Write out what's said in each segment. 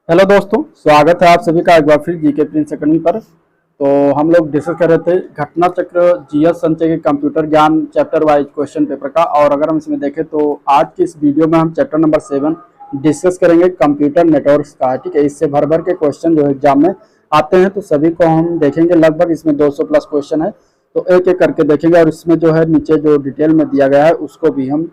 Hello दोस्तों, स्वागत है आप सभी का एक बार फिर जीके प्रिंस अकेडमी पर। तो हम लोग डिस्कस कर रहे थे घटना चक्र जीएस संचय के कंप्यूटर ज्ञान चैप्टर वाइज क्वेश्चन पेपर का। और अगर हम इसमें देखें तो आज की इस वीडियो में हम चैप्टर नंबर 7 डिस्कस करेंगे कंप्यूटर नेटवर्क्स का। ठीक है, इससे भर भर के क्वेश्चन जो एग्जाम में आते हैं तो सभी को हम देखेंगे। लगभग इसमें 200 प्लस क्वेश्चन है, तो एक एक करके देखेंगे। और इसमें जो है नीचे जो डिटेल में दिया गया है उसको भी हम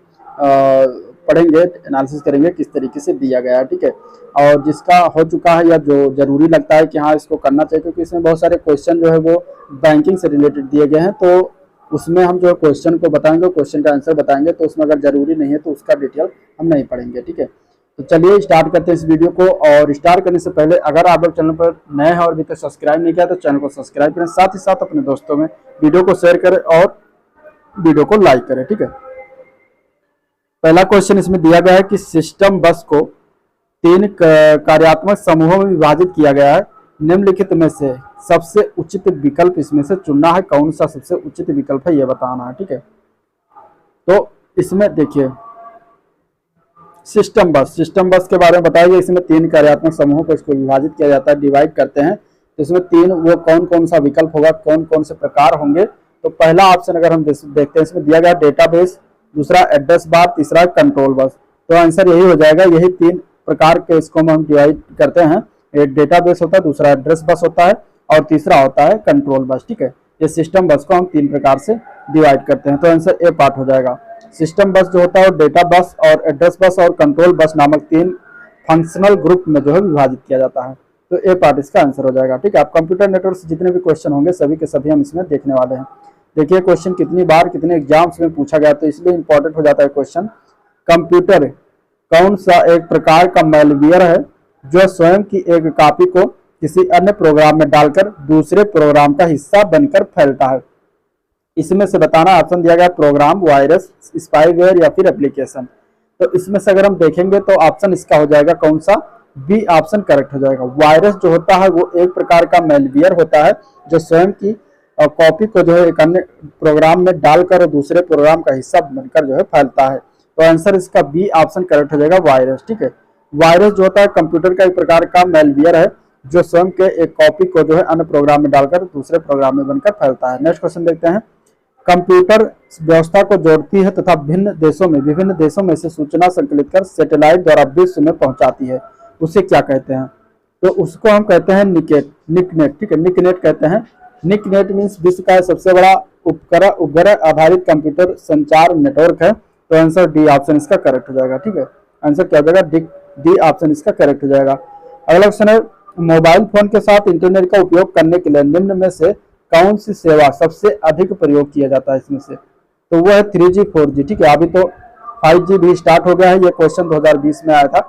पढ़ेंगे, एनालिसिस करेंगे किस तरीके से दिया गया है। ठीक है, और जिसका हो चुका है या जो जरूरी लगता है कि हाँ इसको करना चाहिए, क्योंकि इसमें बहुत सारे क्वेश्चन जो है वो बैंकिंग से रिलेटेड दिए गए हैं, तो उसमें हम जो क्वेश्चन को बताएंगे, क्वेश्चन का आंसर बताएंगे, तो उसमें अगर जरूरी नहीं है तो उसका डिटेल हम नहीं पढ़ेंगे। ठीक है, तो चलिए स्टार्ट करते हैं इस वीडियो को। और स्टार्ट करने से पहले अगर आप लोग चैनल पर नए हैं और अभी तक सब्सक्राइब नहीं किया तो चैनल को सब्सक्राइब करें, साथ ही साथ अपने दोस्तों में वीडियो को शेयर करें और वीडियो को लाइक करें। ठीक है, पहला क्वेश्चन इसमें दिया गया है कि सिस्टम बस को 3 कार्यात्मक समूहों में विभाजित किया गया है। निम्नलिखित में से सबसे उचित विकल्प इसमें से चुनना है। कौन सा सबसे उचित विकल्प है ये बताना है। ठीक है, तो इसमें देखिए सिस्टम बस के बारे में बताया गया। इसमें 3 कार्यात्मक समूहों को इसको विभाजित किया जाता है, डिवाइड करते हैं। तो इसमें 3 वो कौन कौन सा विकल्प होगा, कौन कौन से प्रकार होंगे। तो पहला ऑप्शन अगर हम देखते हैं, इसमें दिया गया डेटाबेस, दूसरा एड्रेस बार, तीसरा कंट्रोल बस। तो आंसर यही हो जाएगा। यही 3 प्रकार के इसको हम डिवाइड करते हैं। एक डेटाबेस होता है, दूसरा एड्रेस बस होता है और तीसरा होता है कंट्रोल बस। ठीक है, ये सिस्टम बस को हम 3 प्रकार से डिवाइड करते हैं। तो आंसर ए पार्ट हो जाएगा। सिस्टम बस जो होता है वो डेटा बस और एड्रेस बस और कंट्रोल बस नामक 3 फंक्शनल ग्रुप में जो है विभाजित किया जाता है। तो ए पार्ट इसका आंसर हो जाएगा। ठीक है, आप कंप्यूटर नेटवर्क से जितने भी क्वेश्चन होंगे सभी के सभी हम इसमें देखने वाले हैं। देखिए क्वेश्चन कितनी बार कितने एग्जाम्स में पूछा गया, तो इसलिए इंपॉर्टेंट हो जाता है क्वेश्चन। कंप्यूटर कौन सा एक प्रकार का मैलवेयर है जो स्वयं की एक कॉपी को किसी अन्य प्रोग्राम में डालकर दूसरे प्रोग्राम का हिस्सा बनकर फैलता है। इसमें से बताना। ऑप्शन दिया गया प्रोग्राम, वायरस, स्पाईवेयर या फिर एप्लीकेशन। तो इसमें से अगर हम देखेंगे तो ऑप्शन इसका हो जाएगा कौन सा, बी ऑप्शन करेक्ट हो जाएगा। वायरस जो होता है वो एक प्रकार का मैलवेयर होता है जो स्वयं की कॉपी को जो है एक अन्य प्रोग्राम में डालकर दूसरे प्रोग्राम का हिस्सा बनकर जो है फैलता है। तो आंसर इसका बी ऑप्शन करेक्ट हो जाएगा, वायरस। ठीक है, वायरस जो होता है कंप्यूटर का एक प्रकार का मैलवेयर है जो स्वयं के एक कॉपी को जो है अन्य प्रोग्राम में डालकर दूसरे प्रोग्राम में बनकर फैलता है। नेक्स्ट क्वेश्चन देखते हैं। कंप्यूटर व्यवस्था को जोड़ती है तथा विभिन्न देशों में से सूचना संकलित कर सैटेलाइट द्वारा विश्व में पहुंचाती है, उसे क्या कहते हैं। तो उसको हम कहते हैं निकनेट। ठीक है, निकनेट कहते हैं। निकनेट मीन्स विश्व का सबसे बड़ा उपग्रह आधारित कंप्यूटर संचार नेटवर्क है। तो आंसर डी ऑप्शन इसका करेक्ट हो जाएगा। ठीक है, आंसर क्या हो जाएगा, डी ऑप्शन इसका करेक्ट हो जाएगा। अगला क्वेश्चन है, मोबाइल फोन के साथ इंटरनेट का उपयोग करने के लिए निम्न में से कौन सी सेवा सबसे अधिक प्रयोग किया जाता है इसमें से। तो वो है 3G 4G। ठीक है, अभी तो 5G भी स्टार्ट हो गया है। ये क्वेश्चन 2020 में आया था,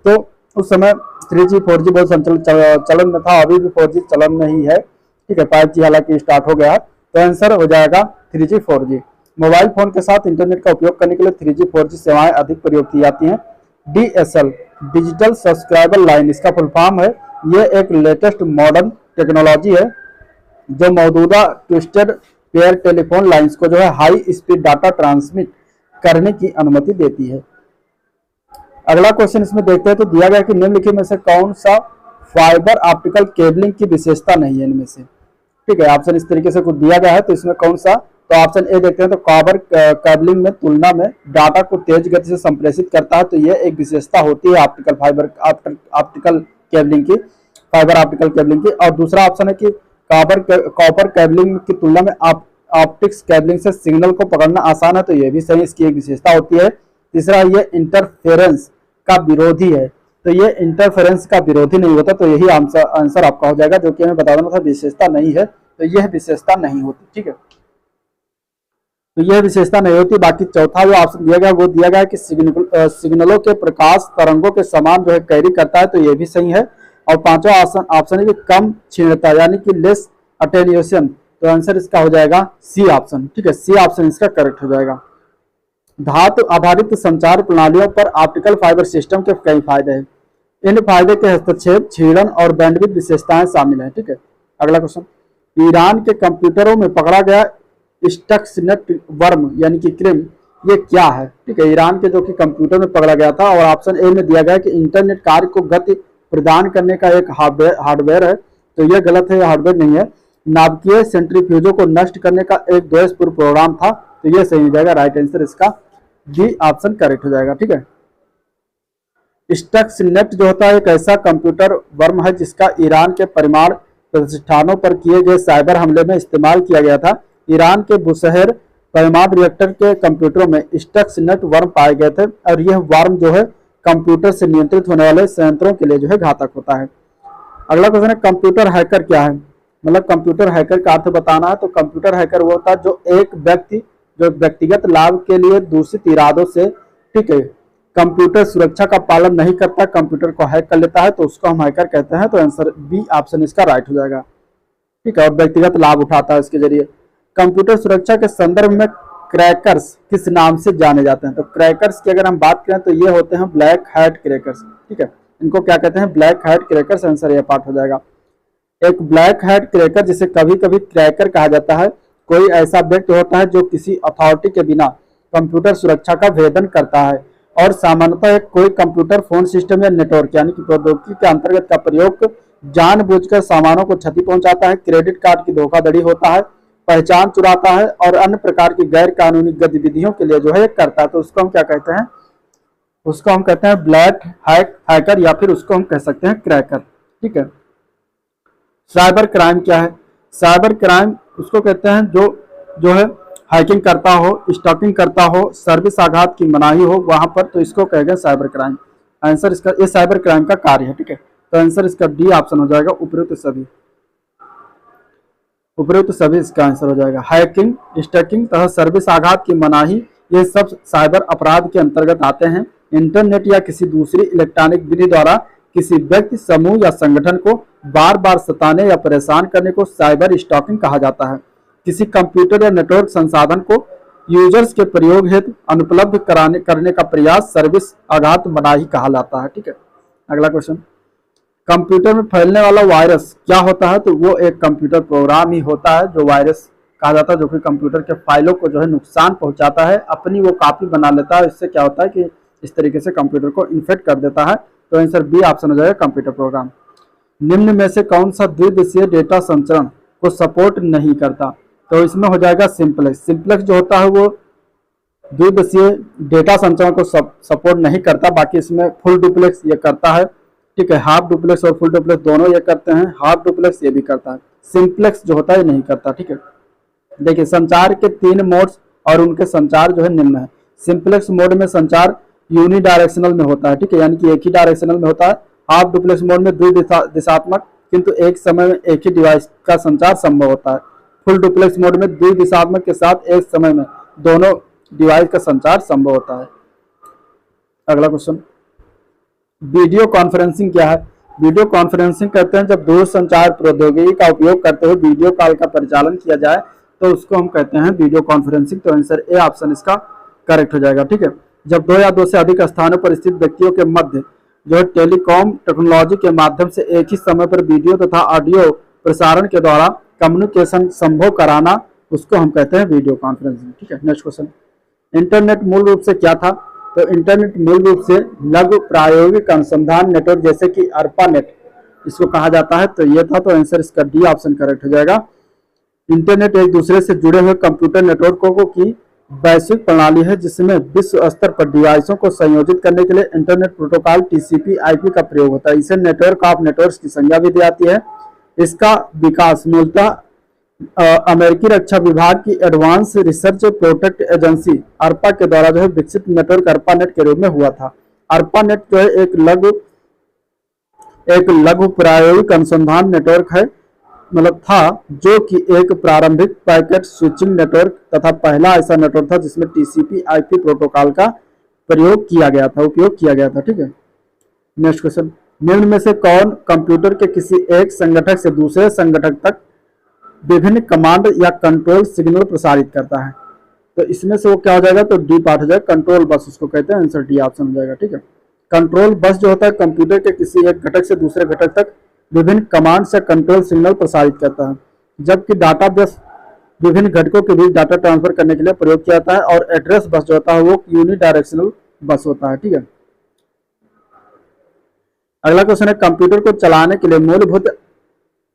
तो उस समय 3G 4G बहुत चलन में था। अभी भी 4G चलन में ही है। ठीक है, 5G हालांकि स्टार्ट हो गया है। तो आंसर हो जाएगा 3G 4G। मोबाइल फोन के साथ इंटरनेट का उपयोग करने के लिए 3G 4G सेवाएं अधिक प्रयोग की जाती हैं। DSL डिजिटल सब्सक्राइबर लाइन इसका फुल फॉर्म है। ये एक लेटेस्ट मॉडर्न टेक्नोलॉजी है जो मौजूदा ट्विस्टेड पेयर टेलीफोन लाइंस को जो है हाई स्पीड डाटा ट्रांसमिट करने की अनुमति देती है। अगला क्वेश्चन इसमें देखते हैं। तो दिया गया कि निम्नलिखित में से कौन सा फाइबर ऑप्टिकल केबलिंग की विशेषता नहीं है इनमें से। ठीक है, ऑप्शन इस तरीके से कुछ दिया गया है, तो इसमें कौन सा। तो ऑप्शन ए देखते हैं। तो कॉपर केबलिंग में तुलना में डाटा को तेज गति से संप्रेषित करता है, तो यह एक विशेषता होती है ऑप्टिकल केबलिंग की, फाइबर ऑप्टिकल केबलिंग की। और दूसरा ऑप्शन है कि कॉपर केबलिंग की तुलना में ऑप्टिक्स केबलिंग से सिग्नल को पकड़ना आसान है, तो यह भी सही इसकी एक विशेषता होती है। तीसरा, ये इंटरफेरेंस का विरोधी है, तो ये इंटरफेरेंस का विरोधी नहीं होता। तो यही आंसर आपका हो जाएगा, जो कि हमें बता देना था विशेषता नहीं है, तो यह विशेषता नहीं होती। ठीक है, तो यह विशेषता नहीं होती। बाकी चौथा जो ऑप्शन दिया गया वो दिया गया कि सिग्नलों के प्रकाश तरंगों के समान जो है कैरी करता है, तो यह भी सही है। और पांचवा ऑप्शन है कि कम क्षीणता यानी कि लेस अटेन्यूएशन, तो आंसर इसका हो जाएगा सी ऑप्शन। ठीक है, सी ऑप्शन इसका करेक्ट हो जाएगा। धातु आधारित संचार प्रणालियों पर ऑप्टिकल फाइबर सिस्टम के कई फायदे हैं। इन फायदे के हस्तक्षेप, छीड़न और बैंडविड्थ विशेषताएं शामिल हैं। ठीक है, अगला क्वेश्चन, ईरान के कंप्यूटरों में पकड़ा गया स्टक्सनेट वर्म यानी कि क्रिम, ये क्या है। ठीक है, ईरान के जो कि कंप्यूटर में पकड़ा गया था। और ऑप्शन ए में दिया गया कि इंटरनेट कार्य को गति प्रदान करने का एक हार्डवेयर है, तो ये गलत है, हार्डवेयर नहीं है। नाभिकीय सेंट्रीफ्यूजों को नष्ट करने का एक द्वेषपूर्ण प्रोग्राम था, तो ये सही हो जाएगा। राइट आंसर इसका डी ऑप्शन करेक्ट हो जाएगा। ठीक है। स्टक्सनेट जो होता है एक ऐसा कंप्यूटर वर्म है जिसका ईरान के परमाणु प्रतिष्ठानों पर किए गए साइबर हमले में इस्तेमाल किया गया था। ईरान के बुशहर परमाणु रिएक्टर के कंप्यूटरों में स्टक्सनेट वर्म पाए गए थे और यह वर्म जो है कंप्यूटर से नियंत्रित होने वाले संयंत्रों के लिए जो है घातक होता है। अगला क्वेश्चन है कंप्यूटर हैकर क्या है। मतलब कंप्यूटर हैकर का अर्थ बताना है, तो कंप्यूटर हैकर वो होता है जो एक व्यक्ति जो व्यक्तिगत लाभ के लिए दूषित इरादों से, ठीक है, कंप्यूटर सुरक्षा का पालन नहीं करता, कंप्यूटर को हैक कर लेता है, तो उसको हम हैकर कहते हैं। तो आंसर बी ऑप्शन इसका राइट हो जाएगा। ठीक है। और व्यक्तिगत लाभ उठाता है इसके जरिए। कंप्यूटर सुरक्षा के संदर्भ में क्रैकर्स किस नाम से जाने जाते हैं। तो क्रैकर्स की अगर हम बात करें तो ये होते हैं ब्लैक हैट क्रैकर्स। ठीक है। इनको क्या कहते हैं, ब्लैक हैट क्रैकर्स। आंसर ये पार्ट हो जाएगा। एक ब्लैक हैट क्रैकर जिसे कभी कभी क्रैकर कहा जाता है, कोई ऐसा व्यक्ति होता है जो किसी अथॉरिटी के बिना कंप्यूटर सुरक्षा का भेदन करता है और सामान्यतः कोई कंप्यूटर फोन सिस्टम या नेटवर्क यानी कि प्रौद्योगिकी के अंतर्गत का प्रयोग जानबूझकर सामानों को क्षति पहुंचाता है, क्रेडिट कार्ड की धोखाधड़ी होता है, पहचान चुराता है और अन्य प्रकार की गैर कानूनी गतिविधियों के लिए जो है करता है। तो उसको हम क्या कहते हैं, उसको हम कहते हैं ब्लैक हैकर या फिर उसको हम कह सकते हैं क्रैकर। ठीक है। साइबर क्राइम क्या है। साइबर क्राइम उसको कहते हैं जो है हैकिंग करता हो, स्टॉकिंग करता हो, सर्विस आघात की मनाही हो वहां पर, तो इसको कहेंगे साइबर क्राइम। आंसर इसका ये साइबर क्राइम का कार्य है। ठीक है। तो आंसर इसका डी ऑप्शन हो जाएगा। उपरोक्त सभी इसका आंसर हो जाएगा। हैकिंग, स्टॉकिंग तथा सर्विस आघात की मनाही ये सब साइबर अपराध के अंतर्गत आते हैं। इंटरनेट या किसी दूसरी इलेक्ट्रॉनिक विधि द्वारा किसी व्यक्ति, समूह या संगठन को बार बार सताने या परेशान करने को साइबर स्टॉकिंग कहा जाता है। किसी कंप्यूटर या नेटवर्क संसाधन को यूजर्स के प्रयोग हेतु अनुपलब्ध करने का प्रयास सर्विस आघात मनाही कहा जाता है। ठीक है। अगला क्वेश्चन, कंप्यूटर में फैलने वाला वायरस क्या होता है। तो वो एक कंप्यूटर प्रोग्राम ही होता है जो वायरस कहा जाता है, जो कि कंप्यूटर के फाइलों को जो है नुकसान पहुंचाता है, अपनी वो कॉपी बना लेता है। इससे क्या होता है कि इस तरीके से कंप्यूटर को इन्फेक्ट कर देता है। तो आंसर बी ऑप्शन हो जाएगा कंप्यूटर प्रोग्राम। निम्न में से कौन सा द्विदिशीय डेटा संचरण को सपोर्ट नहीं करता। तो इसमें हो जाएगा सिंपलेक्स। सिंपलेक्स जो होता है वो द्विदिशीय डेटा संचरण को सपोर्ट नहीं करता, बाकी इसमें फुल डुप्लेक्स ये करता है। ठीक है। हाफ डुप्लेक्स और फुल डुप्लेक्स दोनों ये करते हैं, हाफ डुप्लेक्स ये भी करता है। सिंपलेक्स जो होता है नहीं करता। ठीक है। देखिए संचार के 3 मोड्स और उनके संचार जो है निम्न है। सिंपलेक्स मोड में संचार यूनिडायरेक्शनल में होता है। ठीक है। यानी कि एक ही डायरेक्शनल में होता है। हाफ डुप्लेक्स मोड में द्विदिशात्मक किंतु एक समय में एक ही डिवाइस का संचार संभव होता है। फुल डुप्लेक्स मोड में द्विदिशात्मक के साथ एक समय में दोनों डिवाइस का संचार संभव होता है। अगला क्वेश्चन, वीडियो कॉन्फ्रेंसिंग क्या है। वीडियो कॉन्फ्रेंसिंग कहते हैं जब दूरसंचार प्रौद्योगिकी का उपयोग करते हुए वीडियो कॉल का परिचालन किया जाए, तो उसको हम कहते हैं वीडियो कॉन्फ्रेंसिंग। तो आंसर ए ऑप्शन इसका करेक्ट हो जाएगा। ठीक है। जब 2 या 2 से अधिक स्थानों पर स्थित व्यक्तियों के मध्य जो है टेलीकॉम टेक्नोलॉजी के माध्यम से एक ही समय पर वीडियो तथा ऑडियो प्रसारण के द्वारा कम्युनिकेशन संभव कराना, उसको हम कहते हैं वीडियो कॉन्फ्रेंसिंग। ठीक है। नेक्स्ट क्वेश्चन, इंटरनेट मूल रूप से क्या था। तो इंटरनेट मूल रूप से लघु प्रायोगिक अनुसंधान नेटवर्क जैसे कि ARPANET इसको कहा जाता है। तो ये था। तो आंसर इसका डी ऑप्शन करेक्ट हो जाएगा। इंटरनेट एक दूसरे से जुड़े हुए कंप्यूटर नेटवर्कों की वैश्विक प्रणाली है जिसमें विश्व स्तर पर डिवाइसों को संयोजित करने के लिए इंटरनेट प्रोटोकॉल TCP/IP का प्रयोग होता है। इसे नेटवर्क ऑफ नेटवर्क्स की संज्ञा भी दी जाती है। इसका विकास मूलतः अमेरिकी रक्षा विभाग की advance research protect agency ARPA के द्वारा जो है विकसित नेटवर्क ARPANET के रूप में हुआ था। ARPANET जो है एक लघु प्रायोगिक अनुसंधान नेटवर्क है, मतलब था, जो कि एक प्रारंभिक पैकेट स्विचिंग नेटवर्क तथा पहला ऐसा नेटवर्क था जिसमें TCP/IP प्रोटोकॉल का उपयोग किया गया था। ठीक है। नेक्स्ट क्वेश्चन, निम्न में से कौन कंप्यूटर के किसी एक संगठक से दूसरे संगठक तक विभिन्न कमांड या कंट्रोल सिग्नल प्रसारित करता है। तो इसमें से वो क्या हो जाएगा, तो डी पार्ट हो जाएगा। कंट्रोल बस उसको कहते हैं। आंसर डी ऑप्शन हो जाएगा। ठीक है। कंट्रोल बस जो होता है कंप्यूटर के किसी एक घटक से दूसरे घटक तक विभिन्न कमांड से कंट्रोल सिग्नल प्रसारित करता है, जबकि डाटा बस विभिन्न घटकों के बीच डाटा ट्रांसफर करने के लिए प्रयोग किया जाता है। और एड्रेस बस जो होता है वो यूनिडायरेक्शनल बस होता है। ठीक है। अगला क्वेश्चन है कंप्यूटर को चलाने के लिए मूलभूत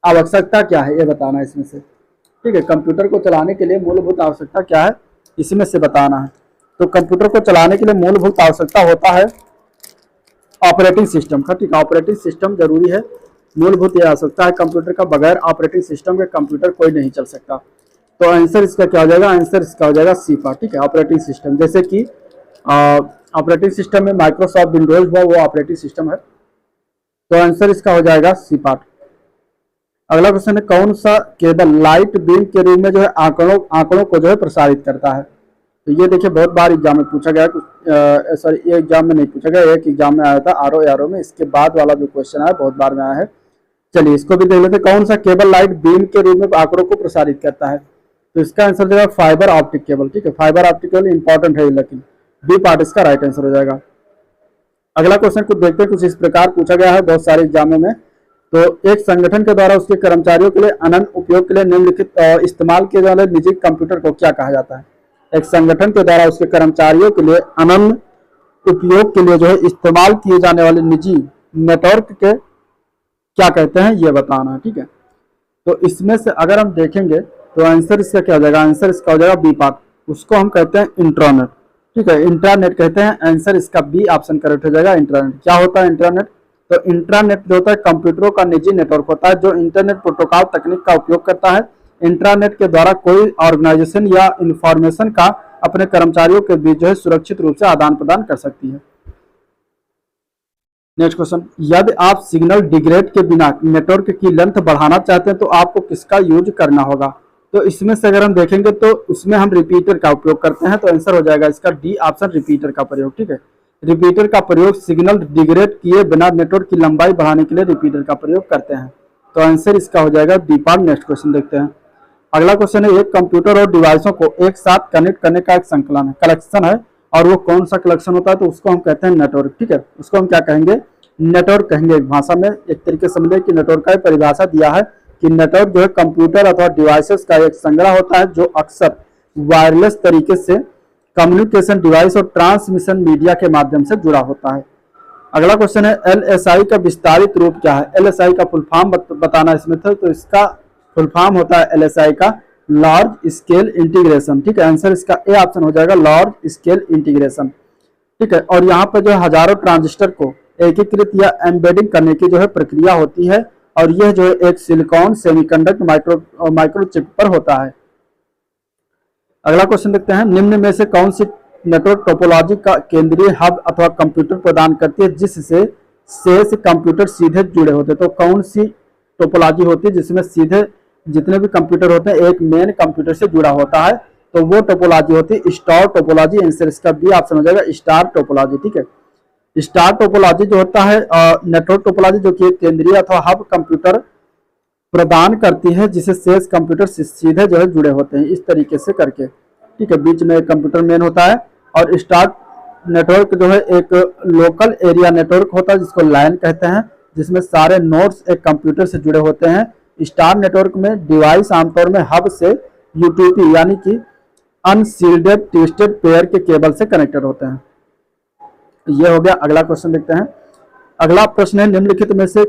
आवश्यकता क्या है, ये बताना है इसमें से। ठीक है, कंप्यूटर को चलाने के लिए मूलभूत आवश्यकता क्या है, इसमें से बताना है। तो कंप्यूटर को चलाने के लिए मूलभूत आवश्यकता होता है ऑपरेटिंग सिस्टम का। ठीक है, ऑपरेटिंग सिस्टम जरूरी है, मूलभूत यह आवश्यकता है कंप्यूटर का। बगैर ऑपरेटिंग सिस्टम के कंप्यूटर कोई नहीं चल सकता। तो आंसर इसका क्या हो जाएगा, आंसर इसका हो जाएगा सी पार्ट। ठीक है, ऑपरेटिंग सिस्टम, जैसे कि ऑपरेटिंग सिस्टम में माइक्रोसॉफ्ट विंडोज हुआ, वो ऑपरेटिंग सिस्टम है। तो आंसर इसका हो जाएगा सी पार्ट। अगला क्वेश्चन है कौन सा केबल लाइट बीम के रूप में जो है आंकड़ों को जो है प्रसारित करता है। तो ये देखिए बहुत बार एग्जाम में पूछा गया, कुछ सॉरी ये एग्जाम में नहीं पूछा गया, एक एग्जाम में आया था आरओ में, इसके बाद वाला जो क्वेश्चन है बहुत बार में आया है। चलिए इसको भी देख लेते हैं, कौन सा केबल लाइट बीम के रूप में आंकड़ों को प्रसारित करता है। तो इसका आंसर हो जाएगा फाइबर ऑप्टिक केबल। ठीक है, फाइबर ऑप्टिक केबल इंपॉर्टेंट है, लेकिन बी पार्ट इसका राइट आंसर हो जाएगा। अगला क्वेश्चन कुछ देखते हैं, कुछ इस प्रकार पूछा गया है बहुत सारे एग्जामों में। तो एक संगठन के द्वारा उसके कर्मचारियों के लिए अनन्य उपयोग के लिए निम्नलिखित इस्तेमाल किए जाने वाले निजी कंप्यूटर को क्या कहा जाता है। एक संगठन के द्वारा उसके कर्मचारियों के लिए अनन्य उपयोग के लिए जो है इस्तेमाल किए जाने वाले निजी नेटवर्क के क्या कहते हैं, ये बताना है। ठीक है, तो इसमें से अगर हम देखेंगे तो आंसर इसका क्या हो जाएगा, आंसर इसका हो जाएगा बी पार्ट, उसको हम कहते हैं इंट्रानेट। ठीक है, इंट्रानेट कहते हैं, आंसर इसका बी ऑप्शन करेक्ट हो जाएगा। इंट्रानेट क्या होता है, इंट्रानेट। तो इंट्रानेट जो होता है कंप्यूटरों का निजी नेटवर्क होता है जो इंटरनेट प्रोटोकॉल तकनीक का उपयोग करता है। इंट्रानेट के द्वारा कोई ऑर्गेनाइजेशन या इंफॉर्मेशन का अपने कर्मचारियों के बीच जो है सुरक्षित रूप से आदान प्रदान कर सकती है। नेक्स्ट क्वेश्चन, यदि आप सिग्नल डिग्रेड के बिना नेटवर्क की लेंथ बढ़ाना चाहते हैं तो आपको किसका यूज करना होगा। तो इसमें से अगर हम देखेंगे तो उसमें हम रिपीटर का उपयोग करते हैं। तो आंसर हो जाएगा इसका डी ऑप्शन, रिपीटर का प्रयोग। ठीक है, रिपीटर का प्रयोग सिग्नल डिग्रेड किए बिना नेटवर्क की लंबाई बढ़ाने के लिए रिपीटर का प्रयोग करते हैं। तो आंसर इसका हो जाएगा बी पार्ट। नेक्स्ट क्वेश्चन देखते हैं। अगला क्वेश्चन है एक कंप्यूटर और डिवाइसों को एक साथ कनेक्ट करने का एक संकलन है, कलेक्शन है, और वो कौन सा कलेक्शन होता है, तो उसको हम कहते हैं नेटवर्क। ठीक है, उसको हम क्या कहेंगे, नेटवर्क कहेंगे। एक भाषा में एक तरीके से समझे कि नेटवर्क का परिभाषा दिया है कि नेटवर्क जो है कंप्यूटर अथवा डिवाइसेस का एक संग्रह होता है जो अक्सर वायरलेस तरीके से कम्युनिकेशन डिवाइस और ट्रांसमिशन मीडिया के माध्यम से जुड़ा होता है। अगला क्वेश्चन है एलएसआई का विस्तारित रूप क्या है। एलएसआई का फुल फॉर्म बताना इसमें था, तो इसका फुल फॉर्म होता है एलएसआई का लार्ज स्केल इंटीग्रेशन। ठीक है, आंसर इसका ए ऑप्शन हो जाएगा, लार्ज स्केल इंटीग्रेशन। ठीक है, और यहाँ पर जो है हजारों ट्रांजिस्टर को एकीकृत या एम्बेडिंग करने की जो है प्रक्रिया होती है, और यह जो है एक सिलिकॉन सेमीकंडक्टर माइक्रोचिप पर होता है। अगला क्वेश्चन देखते हैं, निम्न में से कौन सी नेटवर्क टोपोलॉजी का केंद्रीय हब अथवा कंप्यूटर प्रदान करती है जिससे शेष कंप्यूटर सीधे जुड़े होते हैं। तो कौन सी टोपोलॉजी होती है जिसमें सीधे जितने भी कंप्यूटर होते हैं एक मेन कंप्यूटर से जुड़ा होता है, तो वो टोपोलॉजी होती है स्टार टोपोलॉजी। आंसर इसका बी ऑप्शन हो जाएगा, स्टार टोपोलॉजी। ठीक है, स्टार टोपोलॉजी जो होता है नेटवर्क टोपोलॉजी जो कि केंद्रीय अथवा हब कंप्यूटर प्रदान करती है जिसे शेष कंप्यूटर सीधे जो है जुड़े होते हैं, इस तरीके से करके। ठीक है, बीच में एक कंप्यूटर मेन होता है, और स्टार नेटवर्क जो है एक लोकल एरिया नेटवर्क होता है जिसको लैन कहते हैं, जिसमें सारे नोड्स एक कंप्यूटर से जुड़े होते हैं। स्टार नेटवर्क में डिवाइस आमतौर में हब से यूटीपी यानी कि अनशील्डेड ट्विस्टेड पेयर के केबल से कनेक्टेड होते हैं। ये हो गया। अगला क्वेश्चन देखते हैं। अगला प्रश्न है निम्नलिखित में से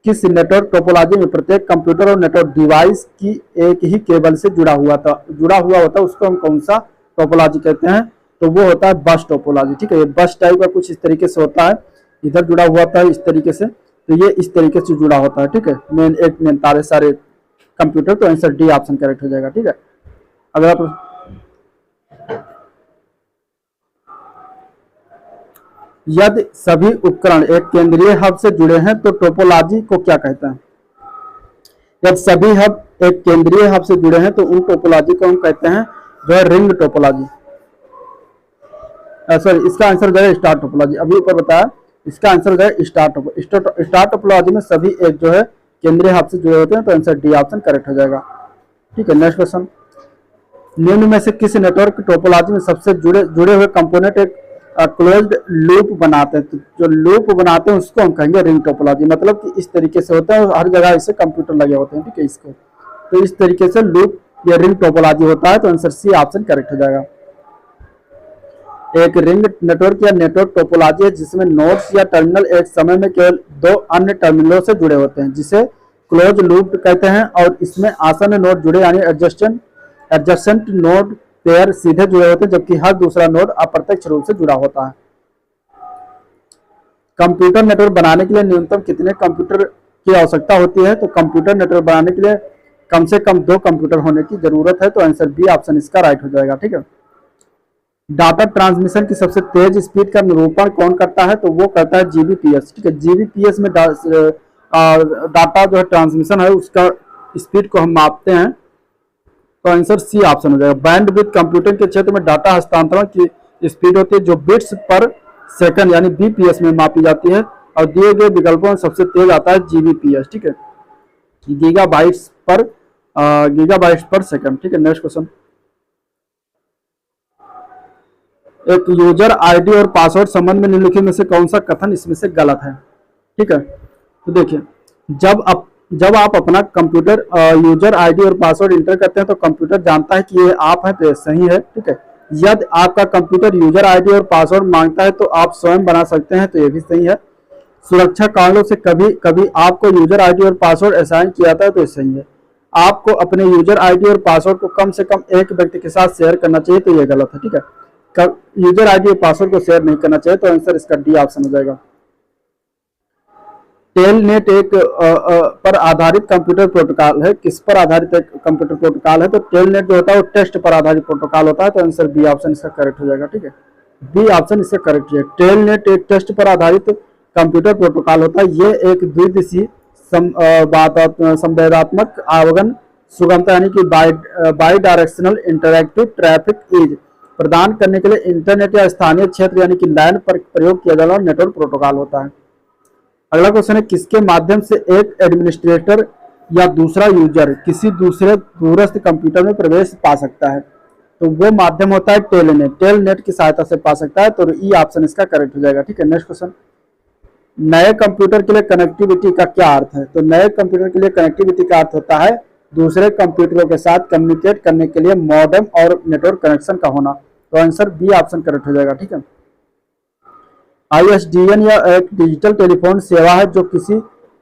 किस नेटवर्क टोपोलॉजी में प्रत्येक कंप्यूटर और नेटवर्क डिवाइस की एक ही केबल से जुड़ा हुआ होता है, उसको हम कौन सा टोपोलॉजी कहते हैं, तो वो होता है बस टोपोलॉजी। ठीक है, ये बस टाइप का कुछ इस तरीके से होता है, इधर जुड़ा हुआ होता है इस तरीके से, तो ये इस तरीके से जुड़ा होता है। ठीक है, मेन तारे सारे कंप्यूटर। तो आंसर डी ऑप्शन करेक्ट हो जाएगा। ठीक है, अगला प्रश्न, यदि सभी उपकरण एक केंद्रीय हब से जुड़े हैं तो टोपोलॉजी को क्या कहते हैं। यदि सभी हब एक केंद्रीय हब से जुड़े हैं तो उन टोपोलॉजी को हम कहते हैं जो है रिंग टोपोलॉजी। सॉरी, इसका आंसर जो है स्टार टोपोलॉजी। अभी ऊपर बताया, इसका आंसर जो है स्टार टोपोलॉजी में सभी एक जो है केंद्रीय हब से जुड़े होते हैं, तो आंसर डी ऑप्शन करेक्ट हो जाएगा। ठीक है, नेक्स्ट क्वेश्चन, निम्न में से किस नेटवर्क टोपोलॉजी में सबसे जुड़े हुए कंपोनेंट एक क्लोज्ड लूप बनाते हैं। तो जो लूप बनाते हैं उसको हम कहेंगे रिंग टोपोलॉजी। मतलब कि इस तरीके से होता है, हर जगह इसे कंप्यूटर लगे होते हैं। ठीक है, इसको तो इस तरीके से लूप या रिंग टोपोलॉजी होता है, तो आंसर सी ऑप्शन करेक्ट हो जाएगा। एक रिंग नेटवर्क या नेटवर्क टोपोलॉजी है जिसमें नोड्स या टर्मिनल एक समय में केवल दो अन्य टर्मिनलों से जुड़े होते हैं, जिसे क्लोज लूप कहते हैं। और इसमें आसन्न नोड जुड़े यानी एडजेसेंट नोड पेयर सीधे जुड़े होते हैं, जबकि हर दूसरा नोड अप्रत्यक्ष रूप से जुड़ा होता है। कंप्यूटर नेटवर्क बनाने के लिए न्यूनतम कितने कंप्यूटर की आवश्यकता होती है? तो कंप्यूटर नेटवर्क बनाने के लिए कम से कम 2 कंप्यूटर होने की जरूरत है। तो आंसर बी ऑप्शन इसका राइट हो जाएगा। ठीक है। डाटा ट्रांसमिशन की सबसे तेज स्पीड का निरूपण कौन करता है? तो वो करता है जीबीपीएस। ठीक है। जीबीपीएस में डाटा जो है ट्रांसमिशन है उसका स्पीड को हम मापते हैं। तो आंसर सी ऑप्शन हो जाएगा। बैंडविड्थ कंप्यूटिंग के क्षेत्र में डाटा हस्तांतरण की स्पीड होती है जो बिट्स पर सेकंड यानी बीपीएस में मापी जाती है। और दिए गए विकल्पों में सबसे तेज आता है जीबीपीएस। ठीक है। गीगाबाइट्स पर सेकंड। ठीक है। नेक्स्ट क्वेश्चन, एक यूजर आईडी और पासवर्ड संबंध में निम्नलिखित में से कौन सा कथन इसमें से गलत है? ठीक है। तो देखिए, जब आप अपना कंप्यूटर यूजर आईडी और पासवर्ड इंटर करते हैं तो कंप्यूटर जानता है कि ये आप है, तो ये सही है। ठीक है। यदि आपका कंप्यूटर यूजर आईडी और पासवर्ड मांगता है तो आप स्वयं बना सकते हैं, तो ये भी सही है। सुरक्षा कारणों से कभी कभी आपको यूजर आईडी और पासवर्ड असाइन किया जाता है, तो ये सही है। आपको अपने यूजर आईडी और पासवर्ड को कम से कम एक व्यक्ति के साथ शेयर करना चाहिए, तो ये गलत है। ठीक है। यूजर आईडी और पासवर्ड को शेयर नहीं करना चाहिए, तो आंसर इसका डी ऑप्शन हो जाएगा। टेलनेट एक पर आधारित कंप्यूटर प्रोटोकॉल है। किस पर आधारित एक कंप्यूटर प्रोटोकॉल है? तो टेलनेट जो होता है वो टेस्ट पर आधारित प्रोटोकॉल होता है, तो आंसर बी ऑप्शन इसका करेक्ट हो जाएगा। ठीक है। बी ऑप्शन इसका करेक्ट है। टेलनेट एक टेस्ट पर आधारित कंप्यूटर प्रोटोकॉल होता है। ये एक द्विदिशीय संवेदनात्मक आवेदन सुगमता यानी कि bidirectional interactive traffic ease प्रदान करने के लिए इंटरनेट या स्थानीय क्षेत्र यानी कि लैन पर प्रयोग किया जाने वाला नेटवर्क प्रोटोकॉल होता है। अगला क्वेश्चन है, किसके माध्यम से एक एडमिनिस्ट्रेटर या दूसरा यूजर किसी दूसरे दूरस्थ कंप्यूटर में प्रवेश पा सकता है? तो वो माध्यम होता है टेलनेट। टेलनेट की सहायता से पा सकता है, तो ई ऑप्शन इसका करेक्ट हो जाएगा। ठीक है। नेक्स्ट क्वेश्चन, नए कंप्यूटर के लिए कनेक्टिविटी का क्या अर्थ है? तो नए कंप्यूटर के लिए कनेक्टिविटी का अर्थ होता है दूसरे कंप्यूटरों के साथ कम्युनिकेट करने के लिए मॉडेम और नेटवर्क कनेक्शन का होना। तो आंसर बी ऑप्शन करेक्ट हो जाएगा। ठीक है। ISDN या एक डिजिटल टेलीफोन सेवा है जो किसी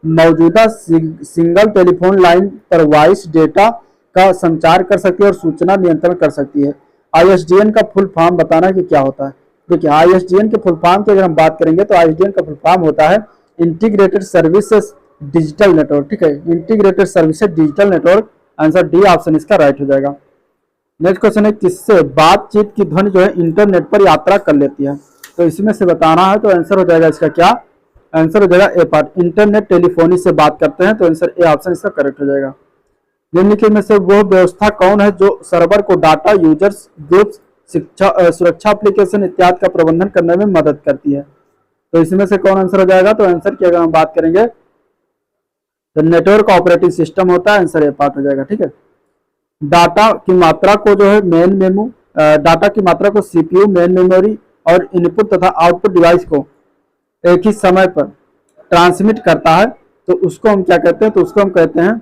मौजूदा सिंगल टेलीफोन लाइन पर वॉइस डेटा का संचार कर सकती है और सूचना नियंत्रण कर सकती है। ISDN का फुल फॉर्म बताना कि क्या होता है? देखिए, ISDN के फुल फॉर्म की अगर हम बात करेंगे तो ISDN का फुल फॉर्म होता है इंटीग्रेटेड सर्विसेज डिजिटल नेटवर्क। ठीक है। Integrated services digital network, answer D option इसका राइट हो जाएगा। नेक्स्ट क्वेश्चन है, किससे बातचीत की ध्वनि जो है इंटरनेट पर यात्रा कर लेती है? तो इसमें से बताना है, तो आंसर हो जाएगा इसका क्या? आंसर हो जाएगा ए पार्ट। इंटरनेट टेलीफोनी से बात करते हैं, तो आंसर ए ऑप्शन इसका करेक्ट हो जाएगा। निम्नलिखित में से वो व्यवस्था कौन है जो सर्वर को डाटा, यूजर्स, ग्रुप्स, सुरक्षा एप्लीकेशन इत्यादि का प्रबंधन करने में मदद करती है? तो इसमें से कौन आंसर हो जाएगा? तो आंसर की अगर हम बात करेंगे तो नेटवर्क ऑपरेटिंग सिस्टम होता है, आंसर ए पार्ट हो जाएगा। ठीक है। डाटा की मात्रा को जो है डाटा की मात्रा को सीपीयू, मेन मेमोरी और इनपुट तथा आउटपुट डिवाइस को एक ही समय पर ट्रांसमिट करता है, तो उसको हम क्या कहते हैं? तो उसको हम कहते हैं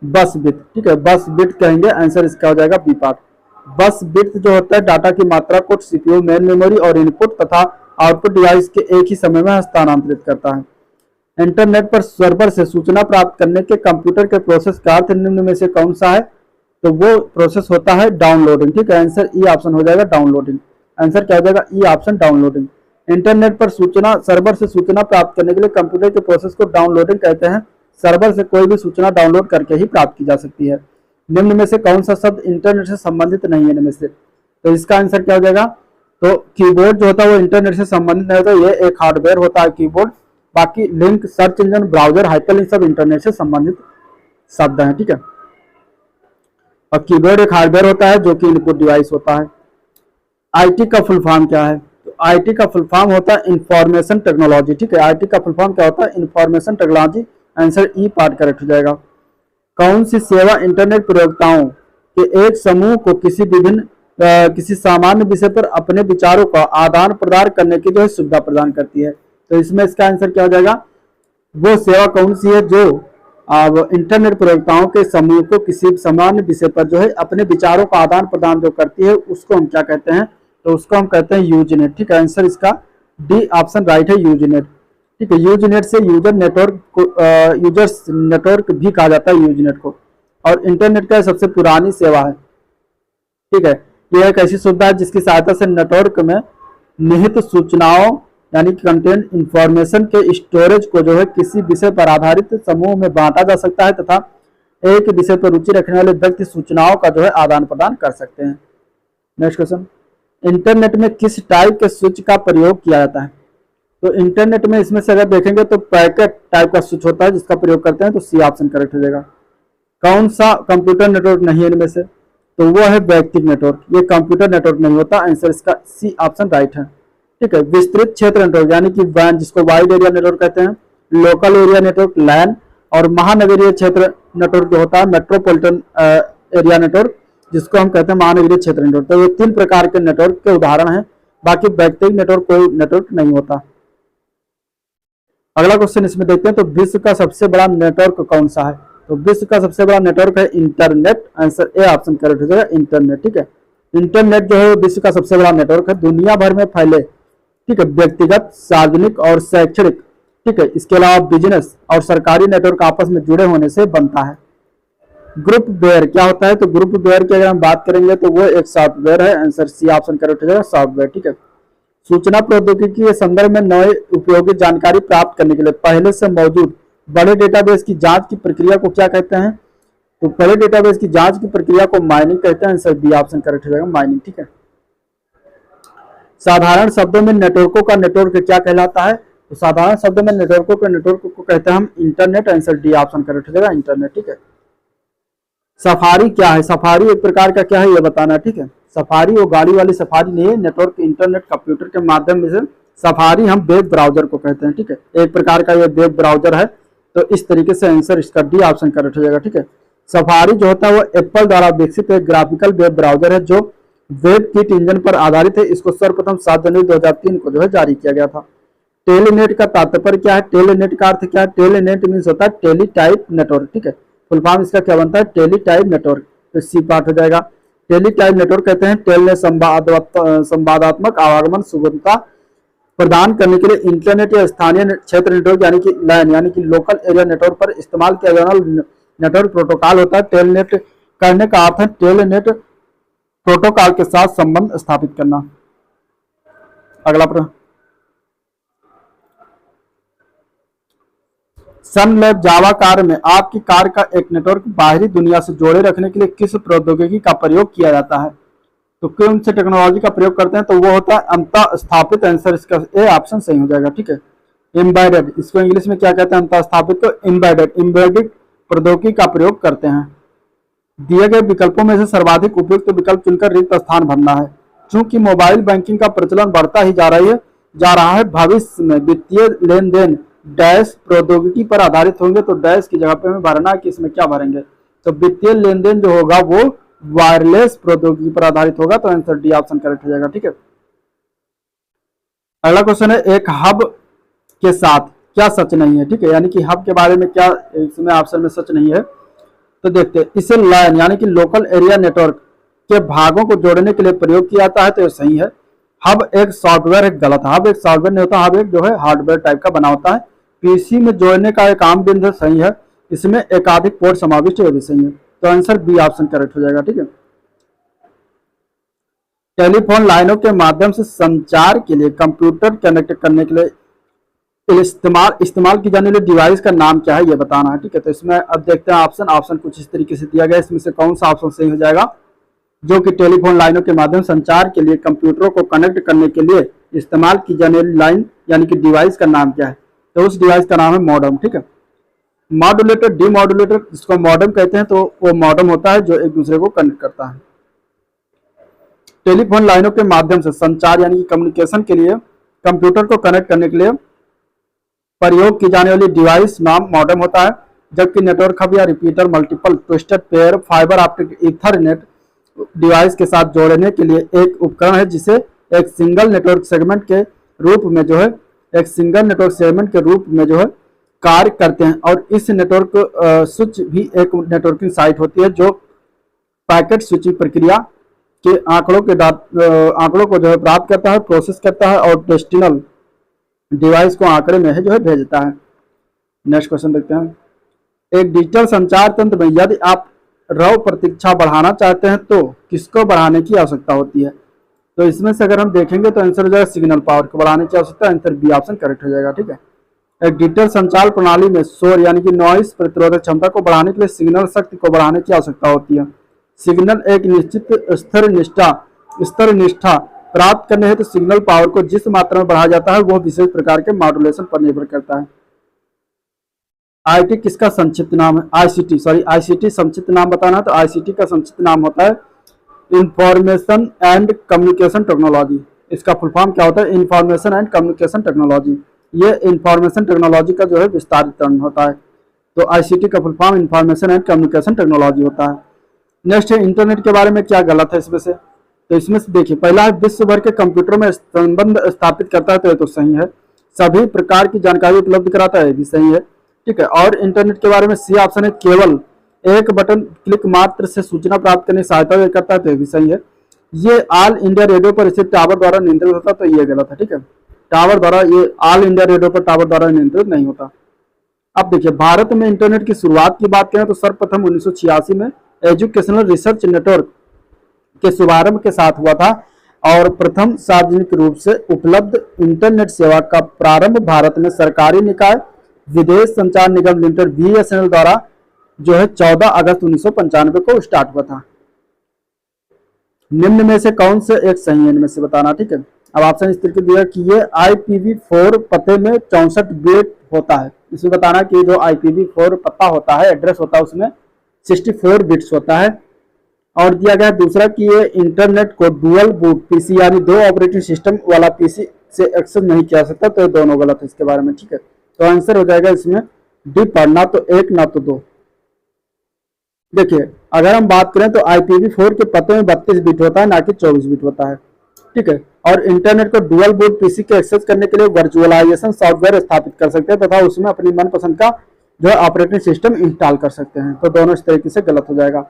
बस बिट। ठीक है। बस बिट कहेंगे, आंसर इसका हो जाएगा बी पार्ट। बस बिट जो होता है डाटा की मात्रा को सीपीयू, मेन मेमोरी और इनपुट तथा आउटपुट डिवाइस के एक ही समय में हस्तांतरित करता है। इंटरनेट पर सर्वर से सूचना प्राप्त करने के कंप्यूटर के प्रोसेस का अर्थ निम्न में से कौन सा है? तो वो प्रोसेस होता है डाउनलोडिंग। ठीक है। आंसर ई ऑप्शन हो जाएगा डाउनलोडिंग। आंसर क्या हो जाएगा? E option downloading. इंटरनेट पर सर्वर से सूचना प्राप्त करने के लिए कंप्यूटर के प्रोसेस को डाउनलोडिंग कहते हैं। सर्वर से कोई भी सूचना डाउनलोड करके ही प्राप्त की जा सकती है। निम्न में से कौन सा शब्द इंटरनेट से संबंधित नहीं है इनमें से? तो इसका आंसर क्या हो जाएगा? तो कीबोर्ड जो होता है वो इंटरनेट से संबंधित नहीं होता, ये एक हार्डवेयर होता है कीबोर्ड। बाकी link, search engine, browser, hyperlink सब इंटरनेट से संबंधित शब्द हैं। ठीक है। और कीबोर्ड एक हार्डवेयर होता है जो कि इनपुट डिवाइस होता है। आईटी का फुल फॉर्म क्या है? तो आईटी का फुल फॉर्म होता है इंफॉर्मेशन टेक्नोलॉजी। ठीक है। आईटी का फुल फॉर्म क्या होता है? इंफॉर्मेशन टेक्नोलॉजी, आंसर ई पार्ट करेक्ट हो जाएगा। कौन सी सेवा इंटरनेट प्रयोक्ताओं के एक समूह को किसी सामान्य विषय पर अपने विचारों का आदान प्रदान करने की जो है सुविधा प्रदान करती है? तो इसमें इसका आंसर क्या हो जाएगा? वो सेवा कौन सी है जो इंटरनेट प्रयोक्ताओं के समूह को किसी सामान्य विषय पर जो है अपने विचारों का आदान प्रदान जो करती है, उसको हम क्या कहते हैं? तो उसको हम कहते हैं यूजनेट। ठीक है, आंसर इसका डी ऑप्शन राइट है, यूजनेट। ठीक है, यूजनेट से यूजर नेटवर्क को यूजर्स नेटवर्क भी कहा जाता है यूजनेट को। और इंटरनेट का सबसे पुरानी सेवा है। ठीक है, यह एक ऐसी सुविधा है जिसकी सहायता से नेटवर्क में निहित सूचनाओं यानी कि कंटेंट इंफॉर्मेशन के स्टोरेज को जो है किसी विषय पर आधारित समूह में बांटा जा सकता है तथा एक विषय पर रुचि रखने वाले व्यक्ति सूचनाओं का जो है आदान प्रदान कर सकते हैं। नेक्स्ट क्वेश्चन, इंटरनेट में किस टाइप के स्विच का प्रयोग किया जाता है? तो इंटरनेट में इसमें से अगर देखेंगे तो पैकेट टाइप का स्विच होता है जिसका प्रयोग करते हैं, तो सी ऑप्शन करेक्ट हो जाएगा। कौन सा कंप्यूटर नेटवर्क नहीं है इनमें से? तो वो है वैयक्तिक नेटवर्क, ये कंप्यूटर नेटवर्क नहीं होता। आंसर इसका सी ऑप्शन राइट है। ठीक है, विस्तृत क्षेत्र नेटवर्क यानी कि वैन जिसको वाइड एरिया नेटवर्क कहते हैं, लोकल एरिया नेटवर्क लैन, और महानगरीय क्षेत्र नेटवर्क जो होता है मेट्रोपॉलिटन एरिया नेटवर्क जिसको हम कहते हैं महानगरीय क्षेत्र नेटवर्क। तो ये 3 प्रकार के नेटवर्क के उदाहरण हैं, बाकी व्यक्तिगत नेटवर्क कोई नेटवर्क नहीं होता। अगला क्वेश्चन इसमें देखते हैं, तो विश्व का सबसे बड़ा नेटवर्क कौन सा है? तो विश्व का सबसे बड़ा नेटवर्क है internet. Answer A option correct हो जाएगा, इंटरनेट। ठीक है, इंटरनेट जो है विश्व का सबसे बड़ा नेटवर्क है, दुनिया भर में फैले। ठीक है, व्यक्तिगत, सार्वजनिक और शैक्षणिक, ठीक है, इसके अलावा बिजनेस और सरकारी नेटवर्क आपस में जुड़े होने से बनता है। ग्रुप वेयर क्या होता है? तो ग्रुप वेयर की अगर हम बात करेंगे तो वो एक सॉफ्टवेयर है। आंसर सी ऑप्शन करेक्ट हो जाएगा, सॉफ्टवेयर। ठीक है, सूचना प्रौद्योगिकी के संदर्भ में नए उपयोगी जानकारी प्राप्त करने के लिए पहले से मौजूद बड़े डेटाबेस की जांच की प्रक्रिया को क्या कहते हैं? तो बड़े डेटाबेस की जांच की प्रक्रिया को माइनिंग कहते हैं। आंसर बी ऑप्शन करेक्ट हो जाएगा, माइनिंग। ठीक है, साधारण शब्दों में नेटवर्कों का नेटवर्क क्या कहलाता है? तो साधारण शब्दों में नेटवर्कों के नेटवर्क को कहते हैं हम internet. Answer D option correct हो जाएगा, इंटरनेट। ठीक है, सफारी क्या है? सफारी एक प्रकार का क्या है ये बताना। ठीक है, सफारी वो गाड़ी वाली सफारी नहीं है, नेटवर्क इंटरनेट कंप्यूटर के माध्यम से सफारी हम वेब ब्राउजर को कहते हैं। ठीक है, एक प्रकार का ये वेब ब्राउजर है, तो इस तरीके से आंसर इसका डी ऑप्शन करेक्ट हो जाएगा। ठीक है, सफारी जो होता है वो एप्पल द्वारा विकसित एक ग्राफिकल वेब ब्राउजर है जो वेब किट इंजन पर आधारित है। इसको सर्वप्रथम 7 जनवरी 2003 को जो है जारी किया गया था। टेलीनेट का तात्पर्य क्या है? टेलीनेट का अर्थ क्या है? टेलीनेट मीन्स होता है टेली टाइप नेटवर्क। ठीक है, फुल फॉर्म इसका क्या बनता है? Teletype network. तो सी पार्ट हो जाएगा। टेली टाइप नेटवर्क कहते हैं टेल ने संवादात्मक आवागमन सुगमता प्रदान करने के लिए इंटरनेट या स्थानीय क्षेत्र नेटवर्क यानी कि लैन यानी कि लोकल एरिया नेटवर्क पर इस्तेमाल किया जाने वाला नेटवर्क प्रोटोकॉल होता है। टेलनेट करने का अर्थ है टेलनेट प्रोटोकॉल के साथ संबंध स्थापित करना। अगला प्रश्न, सनलैब जावा कार में आपकी कार का एक नेटवर्क बाहरी दुनिया से जोड़े रखने के लिए किस प्रौद्योगिकी का प्रयोग किया जाता है? तो कौन से टेक्नोलॉजी का प्रयोग करते हैं? तो वो होता है अंतः स्थापित। आंसर इसका ए ऑप्शन सही हो जाएगा। ठीक है, एम्बेडेड, इसको इंग्लिश में क्या कहते हैं? अंतः स्थापित को एम्बेडेड प्रौद्योगिकी का प्रयोग करते हैं। दिए गए विकल्पों में से सर्वाधिक उपयुक्त विकल्प चुनकर रिक्त स्थान भरना है। चूंकि मोबाइल बैंकिंग का प्रचलन बढ़ता ही जा रहा है, भविष्य में वित्तीय लेन देन डैश प्रौद्योगिकी पर आधारित होंगे। तो डैश की जगह पे हमें भरना है कि इसमें क्या भरेंगे? तो वित्तीय लेन देन जो होगा वो वायरलेस प्रौद्योगिकी पर आधारित होगा। तो आंसर डी ऑप्शन करेक्ट हो जाएगा। ठीक है, अगला क्वेश्चन है, एक हब के साथ क्या सच नहीं है? ठीक है, यानी कि हब के बारे में क्या इसमें ऑप्शन में सच नहीं है? तो देखते हैं, इसे लैन यानी कि लोकल एरिया नेटवर्क के भागों को जोड़ने के लिए प्रयोग किया जाता है। तो ये सही है। हब एक सॉफ्टवेयर है, गलत। हब एक सॉफ्टवेयर नहीं होता, हब एक जो है हार्डवेयर टाइप का बना होता है। पीसी में जोड़ने का एक आम बिंदु सही है, इसमें एकाधिक पोर्ट समाविष्ट है, भी सही है। तो आंसर बी ऑप्शन करेक्ट हो जाएगा। ठीक है, टेलीफोन लाइनों के माध्यम से संचार के लिए कंप्यूटर कनेक्ट करने के लिए इस्तेमाल की जाने वाली डिवाइस का नाम क्या है ये बताना है। ठीक है, तो इसमें अब देखते हैं ऑप्शन कुछ इस तरीके से दिया गया है। इसमें से कौन सा ऑप्शन सही हो जाएगा? जो कि टेलीफोन लाइनों के माध्यम संचार के लिए कंप्यूटरों को कनेक्ट करने के लिए इस्तेमाल की जाने वाली लाइन यानी कि डिवाइस का नाम क्या है? तो उस डिवाइस का नाम है मॉडम। ठीक है, मॉड्यूलेटर, डीमॉड्यूलेटर जिसको मॉडम कहते हैं, तो वो मॉडम होता है जो एक दूसरे को कनेक्ट करता है। टेलीफोन लाइनों के माध्यम से संचार यानी कि कम्युनिकेशन के लिए कंप्यूटर को कनेक्ट करने के लिए प्रयोग की जाने वाली डिवाइस नाम मॉडम होता है। जबकि नेटवर्क हब या repeater multiple twisted pair fibre optic Ethernet device के साथ जोड़ने के लिए एक उपकरण है जिसे एक सिंगल नेटवर्क सेगमेंट के रूप में जो है कार्य करते हैं। और इस नेटवर्क स्विच भी एक नेटवर्किंग साइट होती है जो पैकेट स्विचिंग प्रक्रिया के आंकड़ों को जो है प्राप्त करता है, प्रोसेस करता है और डेस्टिनल डिवाइस को आंकड़े में है जो है भेजता है। नेक्स्ट क्वेश्चन देखते हैं। एक डिजिटल संचार तंत्र में यदि आप रव प्रतीक्षा बढ़ाना चाहते हैं तो किसको बढ़ाने की आवश्यकता होती है? तो इसमें से अगर हम देखेंगे तो आंसर हो जाएगा सिग्नल पावर को बढ़ाने की आवश्यकता। आंसर बी ऑप्शन करेक्ट हो जाएगा। ठीक है, एक डिजिटल संचार प्रणाली में शोर यानी कि नॉइस प्रतिरोधक क्षमता को बढ़ाने के लिए सिग्नल शक्ति को बढ़ाने की आवश्यकता होती है। सिग्नल एक निश्चित स्तर निष्ठा प्राप्त करने हेतु सिग्नल पावर को जिस मात्रा में बढ़ाया जाता है वह विशेष प्रकार के मॉड्यूलेशन पर निर्भर करता है। आईटी किसका संक्षिप्त नाम है? आईसीटी संक्षिप्त नाम बताना है तो आईसीटी का संक्षिप्त नाम होता है इंफॉर्मेशन एंड कम्युनिकेशन टेक्नोलॉजी। इसका फुल फॉर्म क्या होता है? Information and communication technology. ये इंफॉर्मेशन टेक्नोलॉजी का जो है विस्तारित होता है। तो आईसीटी का full form information and communication technology होता है। नेक्स्ट है इंटरनेट के बारे में क्या गलत है इसमें से? तो इसमें से देखिए, पहला है विश्व भर के कंप्यूटर में संबंध स्थापित करता है, तो ये तो सही है। सभी प्रकार की जानकारी उपलब्ध कराता है, भी सही है। ठीक है, और इंटरनेट के बारे में सी ऑप्शन है केवल एक बटन क्लिक मात्र से सूचना प्राप्त करने की सहायता करता है, तो ये भी सही है। ये ऑल इंडिया रेडियो पर इसे टावर द्वारा नियंत्रित होता है, तो ये गलत है। ठीक है, टावर द्वारा ये ऑल इंडिया रेडियो पर टावर द्वारा नियंत्रित नहीं होता। अब देखिए, भारत में इंटरनेट की शुरुआत की बात करें तो सर्वप्रथम 1986 में एजुकेशनल रिसर्च नेटवर्क के शुभारंभ के साथ हुआ था और प्रथम सार्वजनिक रूप से उपलब्ध इंटरनेट सेवा का प्रारंभ भारत में सरकारी निकाय विदेश संचार निगम लिमिटेड बीएसएनएल द्वारा जो है 14 अगस्त 1995 को स्टार्ट हुआ था। निम्न में से कौन से एक सही है, इनमें से बताना। ठीक है, अब ऑप्शन इस तरीके दिया कि ये IPv4 पते में 64 बिट होता है। इसमें बताना कि जो IPv4 पता होता है, एड्रेस होता है, उसमें 64 बिट्स होता है। और दिया गया दूसरा कि ये इंटरनेट को डुअल बूट पीसी यानी 2 ऑपरेटिंग सिस्टम वाला पीसी से एक्सेस नहीं किया सकता, तो ये दोनों गलत है इसके बारे में। ठीक है, तो आंसर हो जाएगा इसमें डी, पढ़ना तो 1 ना तो 2। देखिए, अगर हम बात करें तो IPv4 के पते में 32 बिट होता है, ना कि 24 बिट होता है। ठीक है, और इंटरनेट को डुअल बूट पीसी के एक्सेस करने के लिए वर्चुअलाइजेशन सॉफ्टवेयर स्थापित कर सकते हैं तथा उसमें अपनी मनपसंद का जो है ऑपरेटिंग सिस्टम इंस्टॉल कर सकते हैं, तो दोनों इस तरीके से गलत हो जाएगा।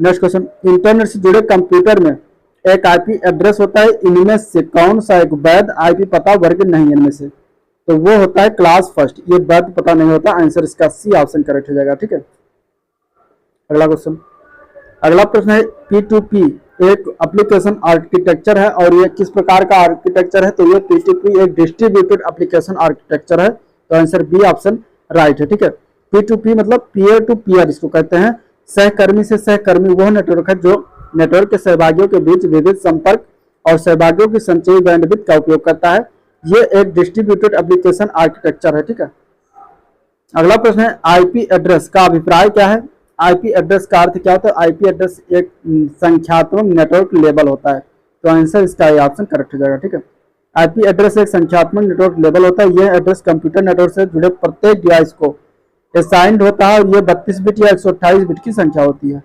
नेक्स्ट क्वेश्चन, इंटरनेट से जुड़े कंप्यूटर में एक आईपी एड्रेस होता है, इनमें से कौन सा एक वैध आईपी पता वर्ग नहीं है इनमें से? तो वो होता है क्लास फर्स्ट, ये वैध पता नहीं होता। आंसर इसका सी ऑप्शन करेक्ट हो जाएगा। ठीक है, अगला क्वेश्चन, अगला प्रश्न है P2P एक एप्लीकेशन आर्किटेक्चर है और ये किस प्रकार का आर्किटेक्चर है? तो ये P2P एक डिस्ट्रीब्यूटेड एप्लीकेशन आर्किटेक्चर है, तो आंसर बी ऑप्शन राइट है। ठीक है, P2P मतलब पीयर टू पीयर इसको कहते हैं। सहकर्मी से सहकर्मी वह नेटवर्क है जो नेटवर्क के सहभागियों के बीच विविध संपर्क और सहभागियों की संचयी बैंडविड्थ का उपयोग करता है। ये एक डिस्ट्रीब्यूटेड एप्लीकेशन आर्किटेक्चर है। ठीक है, अगला प्रश्न है आईपी एड्रेस का अभिप्राय क्या है? आईपी एड्रेस का अर्थ क्या होता है? आईपी एड्रेस एक संख्यात्मक नेटवर्क लेबल होता है, तो आंसर इसका ये ऑप्शन करेक्ट हो जाएगा। ठीक है, आईपी एड्रेस एक संख्यात्मक नेटवर्क लेबल होता है। यह एड्रेस कंप्यूटर नेटवर्क से जुड़े प्रत्येक डिवाइस को असाइंड होता है और ये 32 बिट या 128 बिट की संख्या होती है।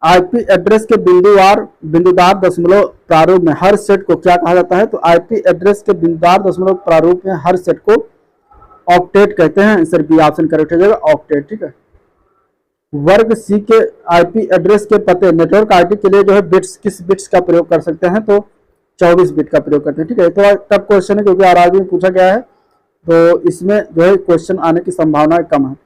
आईपी एड्रेस के बिंदुदार दशमलव प्रारूप में हर सेट को क्या कहा जाता है? तो आईपी एड्रेस के बिंदुदार दशमलव प्रारूप में हर सेट को ऑक्टेट कहते हैं। आंसर बी ऑप्शन करेक्ट हो जाएगा, ऑक्टेट। ठीक है, वर्ग सी के आईपी एड्रेस के पते नेटवर्क आईडी के लिए जो है बिट्स किस बिट्स का प्रयोग कर सकते हैं? तो 24 बिट का प्रयोग करते हैं। ठीक है, थोड़ा टफ क्वेश्चन है क्योंकि आरआरबी में पूछा गया है, तो इसमें जो है क्वेश्चन आने की संभावना कम है।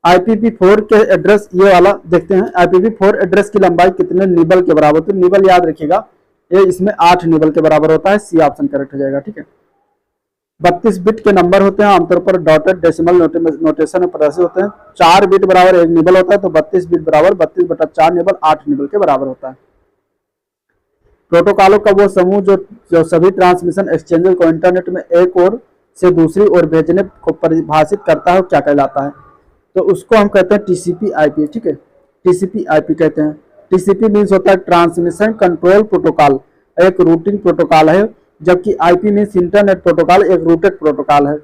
IPv4 के एड्रेस ये वाला देखते हैं। IPv4 एड्रेस की लंबाई कितने निबल के बराबर? तो निबल याद रखिएगा, ये इसमें 8 निबल के बराबर होता है। सी ऑप्शन करेक्ट हो जाएगा। ठीक है, 32 बिट के नंबर होते हैं, आमतौर पर डॉटेड डेसिमल नोटेशन में प्रदर्शित होते हैं। 4 बिट बराबर 1 निबल होता है, तो 32 बिट बराबर 32/4 निबल 8 निबल के बराबर होता है। प्रोटोकॉलों का वो समूह जो सभी ट्रांसमिशन एक्सचेंजर को इंटरनेट में एक ओर से दूसरी ओर भेजने को परिभाषित करता है, क्या कहलाता है? तो उसको हम कहते हैं TCP/IP। ठीक है, TCP/IP कहते हैं। TCP मीन्स होता है ट्रांसमिशन कंट्रोल प्रोटोकॉल, एक रूटिंग प्रोटोकॉल है, जबकि IP मीन्स इंटरनेट प्रोटोकॉल, एक रूटेड प्रोटोकॉल है।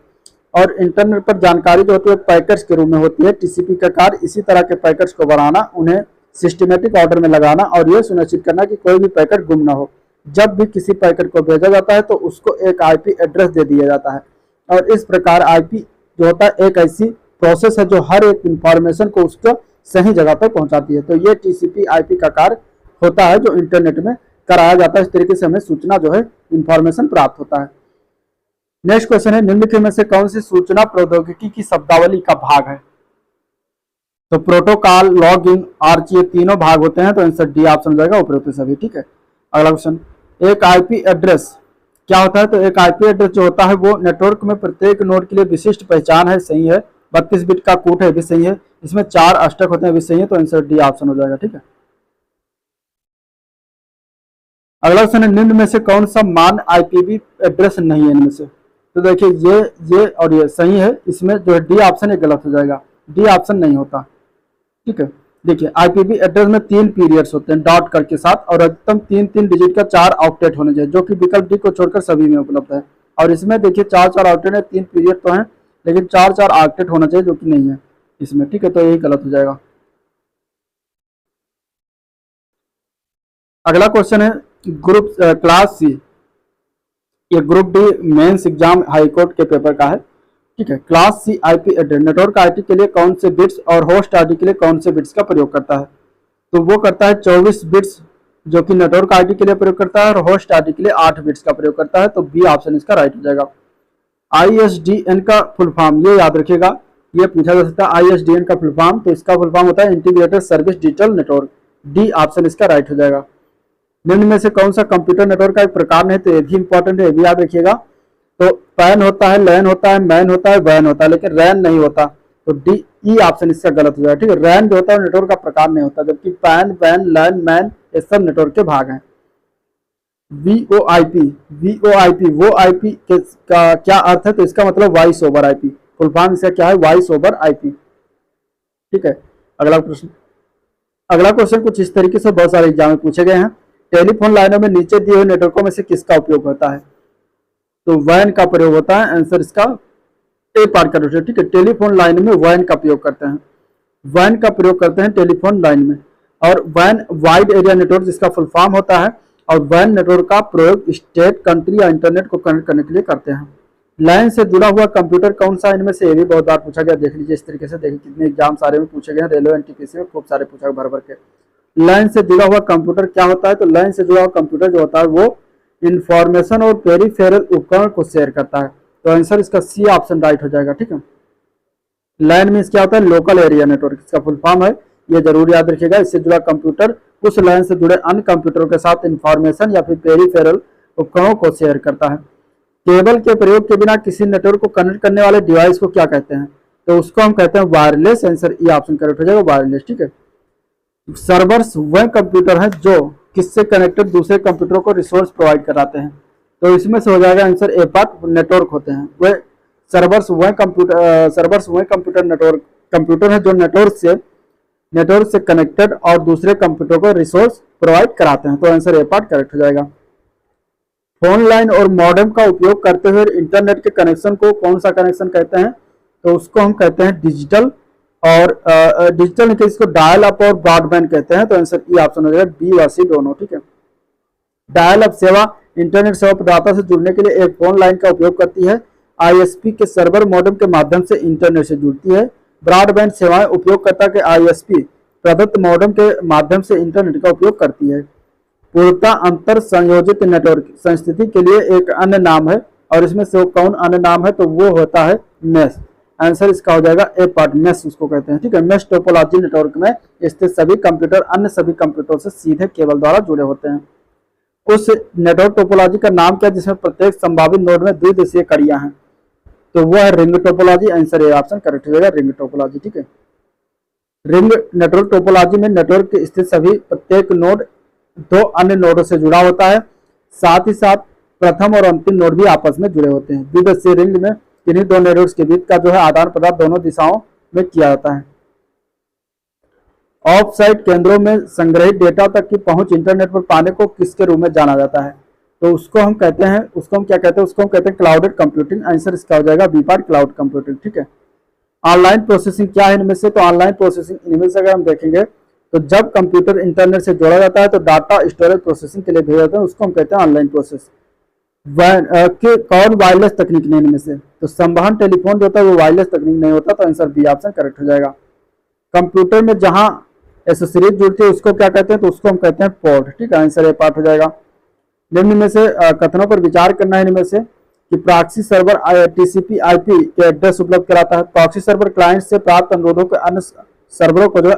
और इंटरनेट पर जानकारी जो होती है पैकेट्स के रूप में होती है। TCP का कार्य इसी तरह के पैकेट्स को बनाना, उन्हें सिस्टमेटिक ऑर्डर में लगाना और यह सुनिश्चित करना कि कोई भी पैकेट गुम ना हो। जब भी किसी पैकेट को भेजा जाता है तो उसको एक IP एड्रेस दे दिया जाता है और इस प्रकार IP जो होता है एक ऐसी प्रोसेस है जो हर एक इंफॉर्मेशन को उसका सही जगह पर पहुंचाती है। तो ये टीसीपी आईपी का कार्य होता है जो इंटरनेट में कराया जाता है। इस तरीके से हमें सूचना जो है इंफॉर्मेशन प्राप्त होता है। नेक्स्ट क्वेश्चन है, निम्नलिखित में से कौन सी सूचना प्रौद्योगिकी की शब्दावली का भाग है? तो प्रोटोकॉल, लॉग इन, आर्ची, ये तीनों भाग होते हैं। तो आंसर डी ऑप्शन हो जाएगा, उपरोक्त सभी। ठीक है, अगला क्वेश्चन, एक आईपी एड्रेस क्या होता है? तो एक आईपी एड्रेस जो होता है वो नेटवर्क में प्रत्येक नोड के लिए विशिष्ट पहचान है, सही है। 32 बिट का कूट है, भी सही है। इसमें 4 अष्टक होते हैं, भी सही है। तो आंसर डी ऑप्शन हो जाएगा। ठीक है, अगला क्वेश्चन है, निम्न में से कौन सा मान आईपीवी एड्रेस नहीं है इनमें से? तो देखिए ये और ये सही है। इसमें जो है डी ऑप्शन ये गलत हो जाएगा, डी ऑप्शन नहीं होता। ठीक है, देखिए आईपीवी एड्रेस में 3 पीरियड्स होते हैं डॉट कर के साथ, और अधिकतम 3 डिजिट का 4 ऑक्टेट होने चाहिए, जो कि विकल्प डी को छोड़कर सभी में उपलब्ध है। और इसमें देखिए 4 ऑक्टेट है, 3 पीरियड तो हैं, लेकिन 4 ऑक्टेट होना चाहिए, जो कि नहीं है इसमें। ठीक है, तो यही गलत हो जाएगा। अगला क्वेश्चन है, ग्रुप क्लास सी, ये group D mains exam high court के पेपर का है। ठीक है, class C IP address network ID के लिए कौन से बिट्स और होस्ट आईडी के लिए कौन से बिट्स का प्रयोग करता है? तो वो करता है 24 बिट्स, जो कि नेटवर्क आईडी के लिए प्रयोग करता है, और होस्ट आईडी के लिए 8 बिट्स का प्रयोग करता है। तो बी ऑप्शन इसका राइट हो जाएगा। ISDN का फुल फॉर्म ये याद रखिएगा, ये पूछा जा सकता है। ISDN का फुल फॉर्म, तो इसका फुल फॉर्म होता है integrated service digital network. D option इसका राइट हो जाएगा। निम्न में से कौन सा कंप्यूटर नेटवर्क का एक प्रकार नहीं? तो ये भी इंपॉर्टेंट है, ये भी याद रखिएगा। तो पैन होता है, लैन होता है, मैन होता है, वैन होता है, लेकिन रैन नहीं होता। तो डी ई ऑप्शन इसका गलत हो जाएगा। ठीक है, रैन जो होता है नेटवर्क का प्रकार नहीं होता, जबकि पैन, वैन, लैन, मैन ये सब नेटवर्क के भाग हैं। वीओआईपी वो आईपी का क्या अर्थ है? तो इसका मतलब voice over IP, full form इसका क्या है? Voice over IP. ठीक है, अगला क्वेश्चन कुछ इस तरीके से बहुत सारे एग्जाम में पूछे गए हैं। टेलीफोन लाइनों में नीचे दिए हुए नेटवर्कों में से किसका उपयोग होता है? तो वैन का प्रयोग होता है। आंसर इसका ए पार्ट का है। ठीक है, टेलीफोन लाइन में वैन का प्रयोग करते हैं, वैन का प्रयोग करते हैं टेलीफोन लाइन में। और वैन वाइड एरिया नेटवर्क जिसका फुल फॉर्म होता है, और वैन नेटवर्क का प्रयोग स्टेट, कंट्री या इंटरनेट को कनेक्ट करने के लिए करते हैं। लाइन से जुड़ा हुआ कंप्यूटर कौन सा? इनमें से ये भी बहुत बार पूछा गया, देख लीजिए इस तरीके से। देखिए कितने एग्जाम सारे में पूछे गए हैं, रेलवे एनटीपीसी में खूब सारे पूछा भर भर के। लाइन से जुड़ा हुआ कंप्यूटर क्या होता है? तो लाइन से जुड़ा हुआ कंप्यूटर जो होता है वो इंफॉर्मेशन और पेरिफेरल उपकरण को शेयर करता है। तो आंसर इसका सी ऑप्शन राइट हो जाएगा। ठीक है, लाइन मीन्स क्या होता है? लोकल एरिया नेटवर्क, इसका फुल फॉर्म है, ये जरूर याद रखिएगा। इससे जुड़ा कंप्यूटर उस लाइन से जुड़े अन्य कंप्यूटरों के साथ इंफॉर्मेशन या फिर पेरिफेरल उपकरणों को शेयर करता है। केबल के प्रयोग के बिना किसी नेटवर्क को कनेक्ट करने वाले डिवाइस को क्या कहते हैं? तो उसको हम कहते हैं wireless. Answer E option correct हो जाएगा, वायरलेस। ठीक है, सर्वर्स वह कंप्यूटर हैं जो किससे कनेक्टेड दूसरे कंप्यूटरों को रिसोर्स प्रोवाइड कराते हैं। तो इसमें से हो जाएगा आंसर ए पार्ट, नेटवर्क होते हैं वह सर्वर्स वह कंप्यूटर कंप्यूटर है जो नेटवर्क से कनेक्टेड और दूसरे कंप्यूटर को रिसोर्स प्रोवाइड कराते हैं। तो आंसर ए पार्ट करेक्ट हो जाएगा। फोन लाइन और मॉडेम का उपयोग करते हुए इंटरनेट के कनेक्शन को कौन सा कनेक्शन कहते हैं? तो उसको हम कहते हैं डिजिटल, और डिजिटल नहीं, इसको डायल अप और ब्रॉडबैंड कहते हैं। तो आंसर ई ऑप्शन हो जाएगा, बी व सी दोनों। ठीक है, डायल अप सेवा इंटरनेट सेवा प्रदाता से जुड़ने के लिए एक फोन लाइन का उपयोग करती है। आईएसपी के सर्वर मॉडेम के माध्यम से इंटरनेट से जुड़ती है। ब्रॉडबैंड सेवाएं उपयोगकर्ता के आईएसपी प्रदत्त मॉडेम के माध्यम से इंटरनेट का उपयोग करती है। पूर्णतः अंतर संयोजित नेटवर्क संस्कृति के लिए एक अन्य नाम है, और इसमें से कौन अन्य नाम है? तो वो होता है मेश। आंसर इसका हो जाएगा ए पार्ट, मेश उसको कहते हैं। ठीक है, मेश टोपोलॉजी नेटवर्क में स्थित सभी कंप्यूटर अन्य सभी कंप्यूटरों से सीधे केबल द्वारा जुड़े होते हैं। उस नेटवर्क टोपोलॉजी का नाम क्या है जिसमें प्रत्येक संभावित नोड में द्विदिशीय कड़ियां हैं? तो वो है ring topology. Answer A option correct हो जाएगा, रिंग टोपोलॉजी। ठीक है, रिंग नेटवर्क टोपोलॉजी में नेटवर्क के स्थित सभी प्रत्येक नोड 2 अन्य नोडों से जुड़ा होता है। साथ ही साथ प्रथम और अंतिम नोड भी आपस में जुड़े होते हैं। द्विदिशीय रिंग में किन्हीं 2 नेटवर्क्स के बीच का जो है आदान प्रदान दोनों दिशाओं में किया जाता है। ऑफ साइट केंद्रों में संग्रहित डेटा तक की पहुंच इंटरनेट पर पाने को किसके रूप में जाना जाता है? तो उसको हम क्या कहते हैं? उसको हम कहते हैं क्लाउडेड कंप्यूटिंग। आंसर इसका हो जाएगा बी पार्ट, क्लाउड कंप्यूटिंग। ठीक है, ऑनलाइन प्रोसेसिंग क्या है इनमें से? तो ऑनलाइन प्रोसेसिंग इनमें से अगर हम देखेंगे तो जब कंप्यूटर इंटरनेट से जोड़ा जाता है तो डाटा स्टोरेज प्रोसेसिंग के लिए भेजा जाता है, उसको हम कहते हैं ऑनलाइन प्रोसेस। कौन वायरलेस तकनीक नहीं इनमें से? तो संवहन टेलीफोन जो होता है वो वायरलेस तकनीक नहीं होता। तो आंसर बी ऑप्शन करेक्ट हो जाएगा। कंप्यूटर में जहां एसेसरीज जुड़ती है उसको क्या कहते हैं, तो उसको हम कहते हैं पोर्ट। ठीक है, आंसर ए पार्ट हो जाएगा। निम्न में से कथनों पर विचार करना है इनमें से कि प्रॉक्सी सर्वर टीसीपी आईपी के एड्रेस उपलब्ध कराता है। प्रॉक्सी सर्वर क्लाइंट से प्राप्त अनुरोधों के अन्य सर्वरों को जो है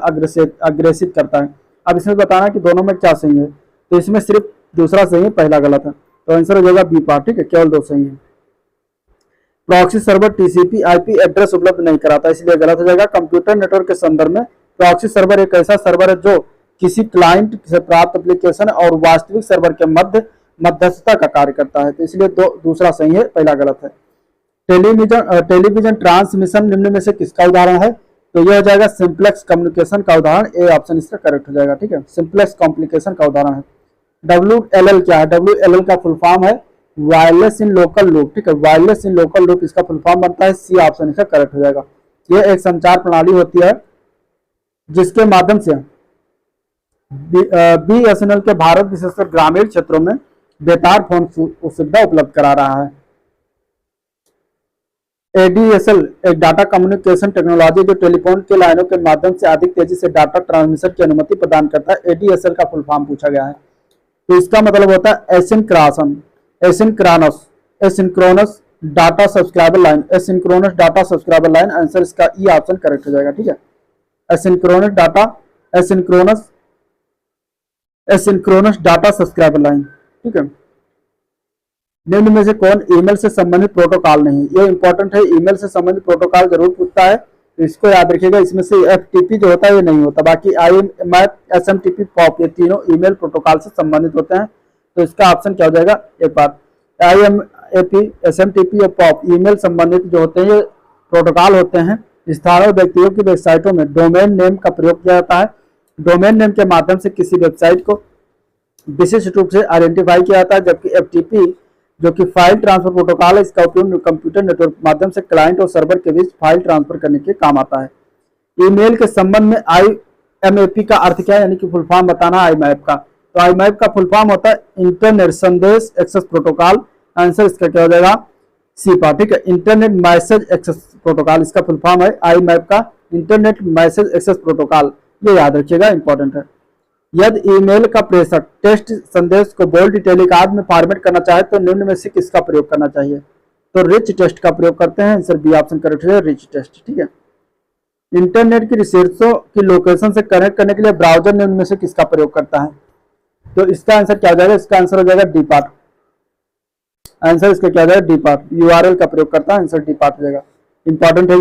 अग्रेसित करता है। अब इसमें बताना कि दोनों में क्या सही है, तो इसमें सिर्फ दूसरा सही है, पहला गलत है, तो आंसर हो जाएगा बी पार्ट। ठीक है, केवल दो सही है। Proxy server TCP IP address उपलब्ध नहीं कराता, इसलिए गलत हो जाएगा। कंप्यूटर नेटवर्क के संदर्भ में प्रॉक्सी सर्वर एक ऐसा सर्वर है जो किसी क्लाइंट से प्राप्त एप्लीकेशन और वास्तविक सर्वर के मध्यस्थता का कार्य करता है, तो इसलिए दूसरा सही है, पहला गलत है। टेलीविजन ट्रांसमिशन निम्न में से किसका उदाहरण है, तो यह हो जाएगा सिंप्लेक्स कम्युनिकेशन का उदाहरण, ए ऑप्शन इसका करेक्ट हो जाएगा। ठीक है, सिंप्लेक्स कॉम्प्लिकेशन का उदाहरण है। WLL क्या है, WLL का फुल फॉर्म है वायरलेस इन लोकल लूप। ठीक है, वायरलेस इन लोकल लूप इसका फुल फॉर्म बनता है, सी ऑप्शन इसका करेक्ट हो जाएगा। यह एक संचार प्रणाली होती है जिसके माध्यम से BSNL के भारत विशेषकर ग्रामीण क्षेत्रों में बेतार फोन सुविधा उपलब्ध करा रहा है। ADSL एक डाटा कम्युनिकेशन टेक्नोलॉजी जो टेलीफोन के लाइनों के माध्यम से अधिक तेजी से डाटा ट्रांसमिशन की अनुमति प्रदान करता है। ADSL का फुल फॉर्म पूछा गया है, तो इसका मतलब होता है asynchronous data subscriber line, asynchronous data subscriber line, answer इसका ई ऑप्शन करेक्ट हो जाएगा। ठीक है, एसिंक्रोनस डाटा सब्सक्राइबर लाइन। ठीक है, निम्न में से कौन ईमेल से संबंधित प्रोटोकॉल नहीं, ये इंपॉर्टेंट है, ईमेल से संबंधित प्रोटोकॉल जरूर पूछता है, तो इसको याद रखिएगा। इसमें से FTP जो होता है ये नहीं होता, बाकी IMAP SMTP POP ये तीनों ईमेल प्रोटोकॉल से संबंधित होते हैं, तो इसका ऑप्शन क्या हो जाएगा, एक बार IMAP SMTP और POP ईमेल संबंधित जो होते हैं ये प्रोटोकॉल होते हैं। स्थानीय व्यक्तियों की वेबसाइटों में डोमेन नेम का प्रयोग किया जाता है। डोमेन नेम के माध्यम से किसी वेबसाइट को विशिष्ट रूप से आइडेंटिफाई किया जाता है, जबकि FTP जो कि फाइल ट्रांसफर प्रोटोकॉल है, इसका उपयोग कंप्यूटर नेटवर्क के माध्यम से क्लाइंट और सर्वर के बीच फाइल ट्रांसफर करने के काम आता है। ईमेल के संबंध में IMAP का अर्थ क्या है, यानी कि फुल फॉर्म बताना IMAP का, तो IMAP का फुल फॉर्म होता है इंटरनेट संदेश एक्सेस प्रोटोकॉल, आंसर इसका क्या हो जाएगा, सी पार्ट। ठीक है, इंटरनेट मैसेज एक्सेस प्रोटोकॉल इसका फुल फॉर्म है IMAP का, इंटरनेट मैसेज एक्सेस प्रोटोकॉल, ये याद रखिएगा, इंपॉर्टेंट है। यदि ईमेल का प्रेषक टेक्स्ट संदेश को बोल्ड टेलीकास्ट में फॉर्मेट करना चाहे तो निम्न में से किसका प्रयोग करना चाहिए, तो रिच टेक्स्ट का प्रयोग करते हैं, आंसर बी ऑप्शन करेक्ट है, रिच टेक्स्ट। ठीक है, इंटरनेट की रिसोर्सों की लोकेशन से कनेक्ट करने के लिए ब्राउजर निम्न में से किसका प्रयोग करता है, तो इसका आंसर क्या हो जाएगा, इसका आंसर हो जाएगा डी पार्ट, आंसर इसका क्या हो जाएगा, डी पार्ट। URL का प्रयोग करता है, आंसर डी पार्ट हो जाएगा, इंपॉर्टेंट है।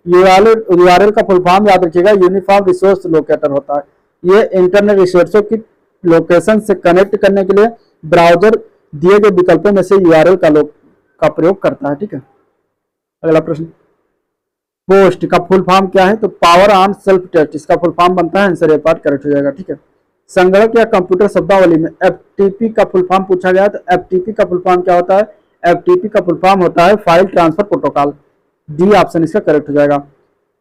URL का फुल फॉर्म याद रखिएगा, यूनिफॉर्म रिसोर्स लोकेटर होता है। ये इंटरनेट रिसोर्सों की लोकेशन से कनेक्ट करने के लिए ब्राउजर दिए गए विकल्पों में से URL का प्रयोग करता है। ठीक है, अगला प्रश्न, पोस्ट का फुल फॉर्म क्या है, तो पावर ऑन सेल्फ टेस्ट इसका फुल फॉर्म बनता है, आंसर ए पार्ट करेक्ट हो जाएगा। ठीक है, संगणक या कंप्यूटर शब्दावली में FTP का फुल फॉर्म पूछा गया, तो FTP का फुल फॉर्म क्या होता है, FTP का फुल फॉर्म होता है file transfer protocol, D option इसका करेक्ट हो जाएगा।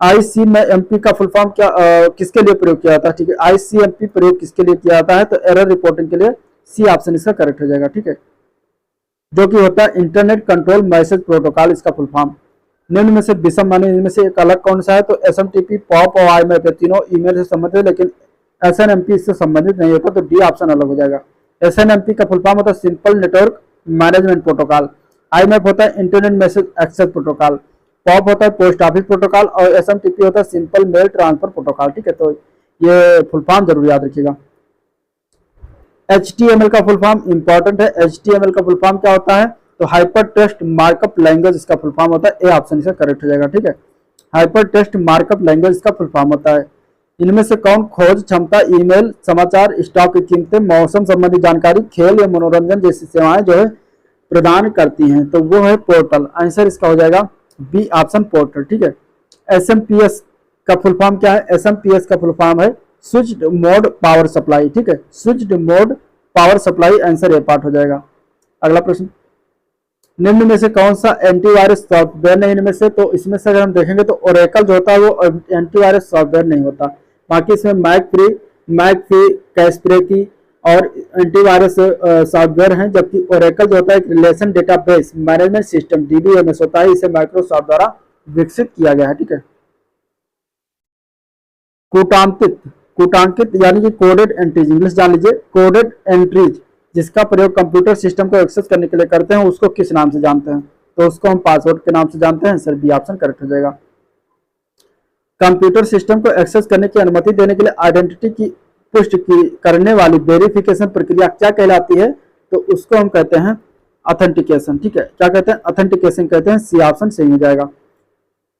ICMP का फुल फॉर्म क्या किसके लिए प्रयोग किया जाता है, ठीक है, ICMP प्रयोग किसके लिए किया जाता है, तो एरर रिपोर्टिंग के लिए, सी ऑप्शन इसका करेक्ट हो जाएगा। ठीक है, जो कि होता है इंटरनेट कंट्रोल मैसेज प्रोटोकॉल, इसका फुल फॉर्म। निम्न में से विषम माने इनमें से एक अलग कौन सा है, तो SMTP POP और IMAP तीनों ईमेल से संबंधित है, लेकिन SNMP इससे संबंधित नहीं होता, तो डी ऑप्शन अलग हो जाएगा। SNMP का फुल फॉर्म होता है simple network management protocol, IMAP होता है internet message access protocol, POP होता है पोस्ट ऑफिस प्रोटोकॉल और SMTP होता है सिंपल मेल ट्रांसफर प्रोटोकॉल। ठीक है, तो ये फुल फॉर्म जरूर याद रखिएगा। HTML का फुल फॉर्म इंपॉर्टेंट है, HTML का फुल फॉर्म क्या होता है, तो हाइपर टेक्स्ट मार्कअप लैंग्वेज इसका फुल फॉर्म होता है, ए ऑप्शन इसका करेक्ट हो जाएगा। ठीक है, हाइपर टेक्स्ट मार्कअप लैंग्वेज इसका फुल फॉर्म होता है। इनमें से कौन खोज क्षमता, ईमेल, समाचार, स्टॉक की कीमतें, मौसम संबंधी जानकारी, खेल या मनोरंजन जैसी सेवाएं जो है प्रदान करती हैं, तो वो है पोर्टल, आंसर इसका हो जाएगा बी ऑप्शन पोर्टल। ठीक है, SMPS का फुल फॉर्म क्या है, SMPS का फुल फॉर्म है स्विच्ड मोड पावर सप्लाई। ठीक है, switched mode power supply, answer A part हो जाएगा। अगला प्रश्न, निम्न में से कौन सा एंटीवायरस सॉफ्टवेयर नहीं, इनमें से, तो इसमें से अगर हम देखेंगे तो ओरेकल जो होता है वो एंटीवायरस सॉफ्टवेयर नहीं होता, बाकी इसमें मैकफ्री, कैस्परेकी और एंटीवायरस सॉफ्टवेयर हैं, जबकि ओरेकल जो होता है एक relation database management system DBMS होता है, इसे माइक्रोसॉफ्ट द्वारा विकसित किया गया है। ठीक है, कूटांकित, कूटांकित यानी कि कोडेड एंट्रीज, इंग्लिश जान लीजिए, कोडेड एंट्रीज जिसका प्रयोग कंप्यूटर सिस्टम को एक्सेस करने के लिए करते हैं उसको किस नाम से जानते हैं? तो उसको हम पासवर्ड के नाम से जानते हैं। सर बी ऑप्शन करेक्ट हो जाएगा। कंप्यूटर सिस्टम को एक्सेस करने की अनुमति देने के लिए आइडेंटिटी की पुष्टि करने वाली वेरिफिकेशन प्रक्रिया क्या कहलाती है? तो उसको हम कहते हैं ऑथेंटिकेशन। ठीक है, क्या कहते हैं? ऑथेंटिकेशन कहते हैं। सी ऑप्शन सही हो जाएगा।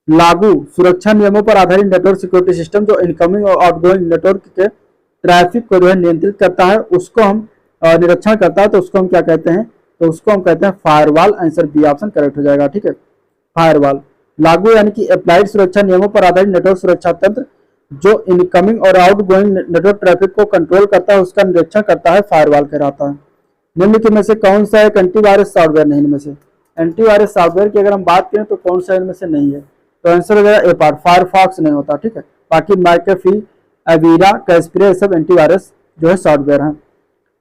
लागू सुरक्षा नियमों पर आधारित नेटवर्क सिक्योरिटी सिस्टम जो इनकमिंग और आउटगोइंग नेटवर्क के ट्रैफिक को जो है नियंत्रित करता है, उसको हम निरीक्षण करता है, तो उसको हम क्या कहते हैं? तो उसको हम कहते हैं firewall. Answer B option correct हो जाएगा। ठीक है, फायरवॉल। लागू यानी कि अप्लाइड सुरक्षा नियमों पर आधारित नेटवर्क सुरक्षा तंत्र जो इनकमिंग और आउटगोइंग नेटवर्क ट्रैफिक को कंट्रोल करता है, उसका निरीक्षण करता है, फायरवॉल कहलाता है। निम्न में से कौन सा एक एंटीवायरस सॉफ्टवेयर नहीं? इनमें से एंटीवायरस सॉफ्टवेयर की अगर हम बात करें तो कौन सा इनमें से नहीं है? तो आंसर हो जाएगा ए पार्ट, फायरफॉक्स नहीं होता। ठीक है, बाकी मैकेफी, एवीरा, कैस्परे, सब एंटीवायरस जो है सॉफ्टवेयर है।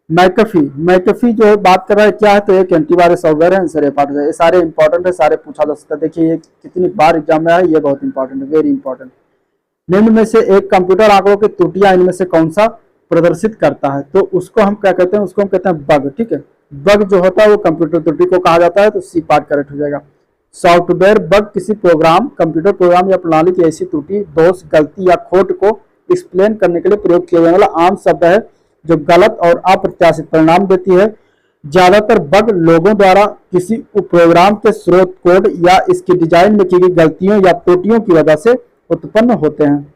मैकेफी जो है बात कर रहा है क्या है? तो एक एंटीवायरस सॉफ्टवेयर है। आंसर ए पार्ट हो जाएगा। ये सारे इंपॉर्टेंट है, सारे पूछा जा सकता है। देखिए ये कितनी बार एग्जाम में आया, ये बहुत इंपॉर्टेंट है, वेरी इंपॉर्टेंट। निम्न में से एक कंप्यूटर आंकड़ों की त्रुटियां इनमें से कौन सा प्रदर्शित करता है? तो उसको हम क्या कहते हैं? उसको हम कहते हैं बग। ठीक है, बग जो होता है वो कंप्यूटर त्रुटि को कहा जाता है। तो सी पार्ट करेक्ट हो जाएगा। सॉफ्टवेयर बग किसी प्रोग्राम, कंप्यूटर प्रोग्राम या प्रणाली की ऐसी त्रुटि, दोष, गलती या खोट को एक्सप्लेन करने के लिए प्रयोग किया जाने वाला आम शब्द है जो गलत और अप्रत्याशित परिणाम देती है। ज्यादातर बग लोगों द्वारा किसी प्रोग्राम के स्रोत कोड या इसकी डिजाइन में की गई गलतियों या त्रुटियों की वजह से उत्पन्न होते हैं।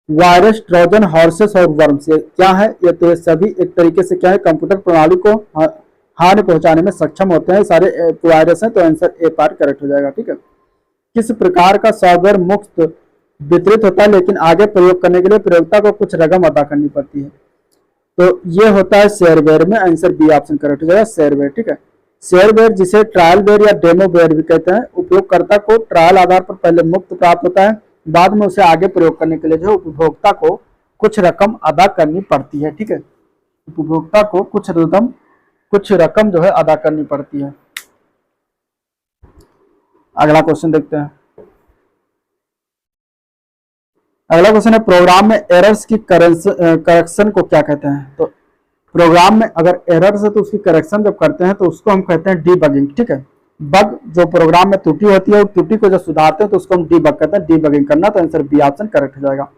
वायरस, ट्रोजन, हॉर्सेस और वर्म्स, ये क्या है? ये तो सभी एक तरीके से क्या है? कंप्यूटर प्रणाली को हानि पहुंचाने में सक्षम होते हैं। सारे वायरस हैं। तो आंसर ए पार्ट करेक्ट हो जाएगा। ठीक है, किस प्रकार का सॉफ्टवेयर मुफ्त वितरित होता है लेकिन आगे प्रयोग करने के लिए प्रयोक्ता को कुछ रकम अदा करनी पड़ती है? तो ये होता है शेयरवेयर में। आंसर बी ऑप्शन करेक्ट हो जाएगा, शेयरवेयर। ठीक है, शेयरवेयर जिसे ट्रायल वेयर या डेमो वेयर भी कहते हैं, उपयोगकर्ता को ट्रायल आधार पर पहले मुफ्त प्राप्त होता है, बाद में उसे आगे प्रयोग करने के लिए जो उपभोक्ता को कुछ रकम अदा करनी पड़ती है। ठीक है, उपभोक्ता को कुछ रकम जो है अदा करनी पड़ती है। अगला क्वेश्चन देखते हैं। अगला क्वेश्चन है प्रोग्राम में एरर्स की करेक्शन को क्या कहते हैं? तो प्रोग्राम में अगर एरर्स है तो उसकी करेक्शन जब करते हैं तो उसको हम कहते हैं डीबगिंग। ठीक है, बग जो प्रोग्राम में त्रुटि होती है और त्रुटि को जब सुधारते हैं तो उसको हम डीबग कहते हैं, डीबगिंग करना। तो आंसर बी ऑप्शन करेक्ट हो जाएगा।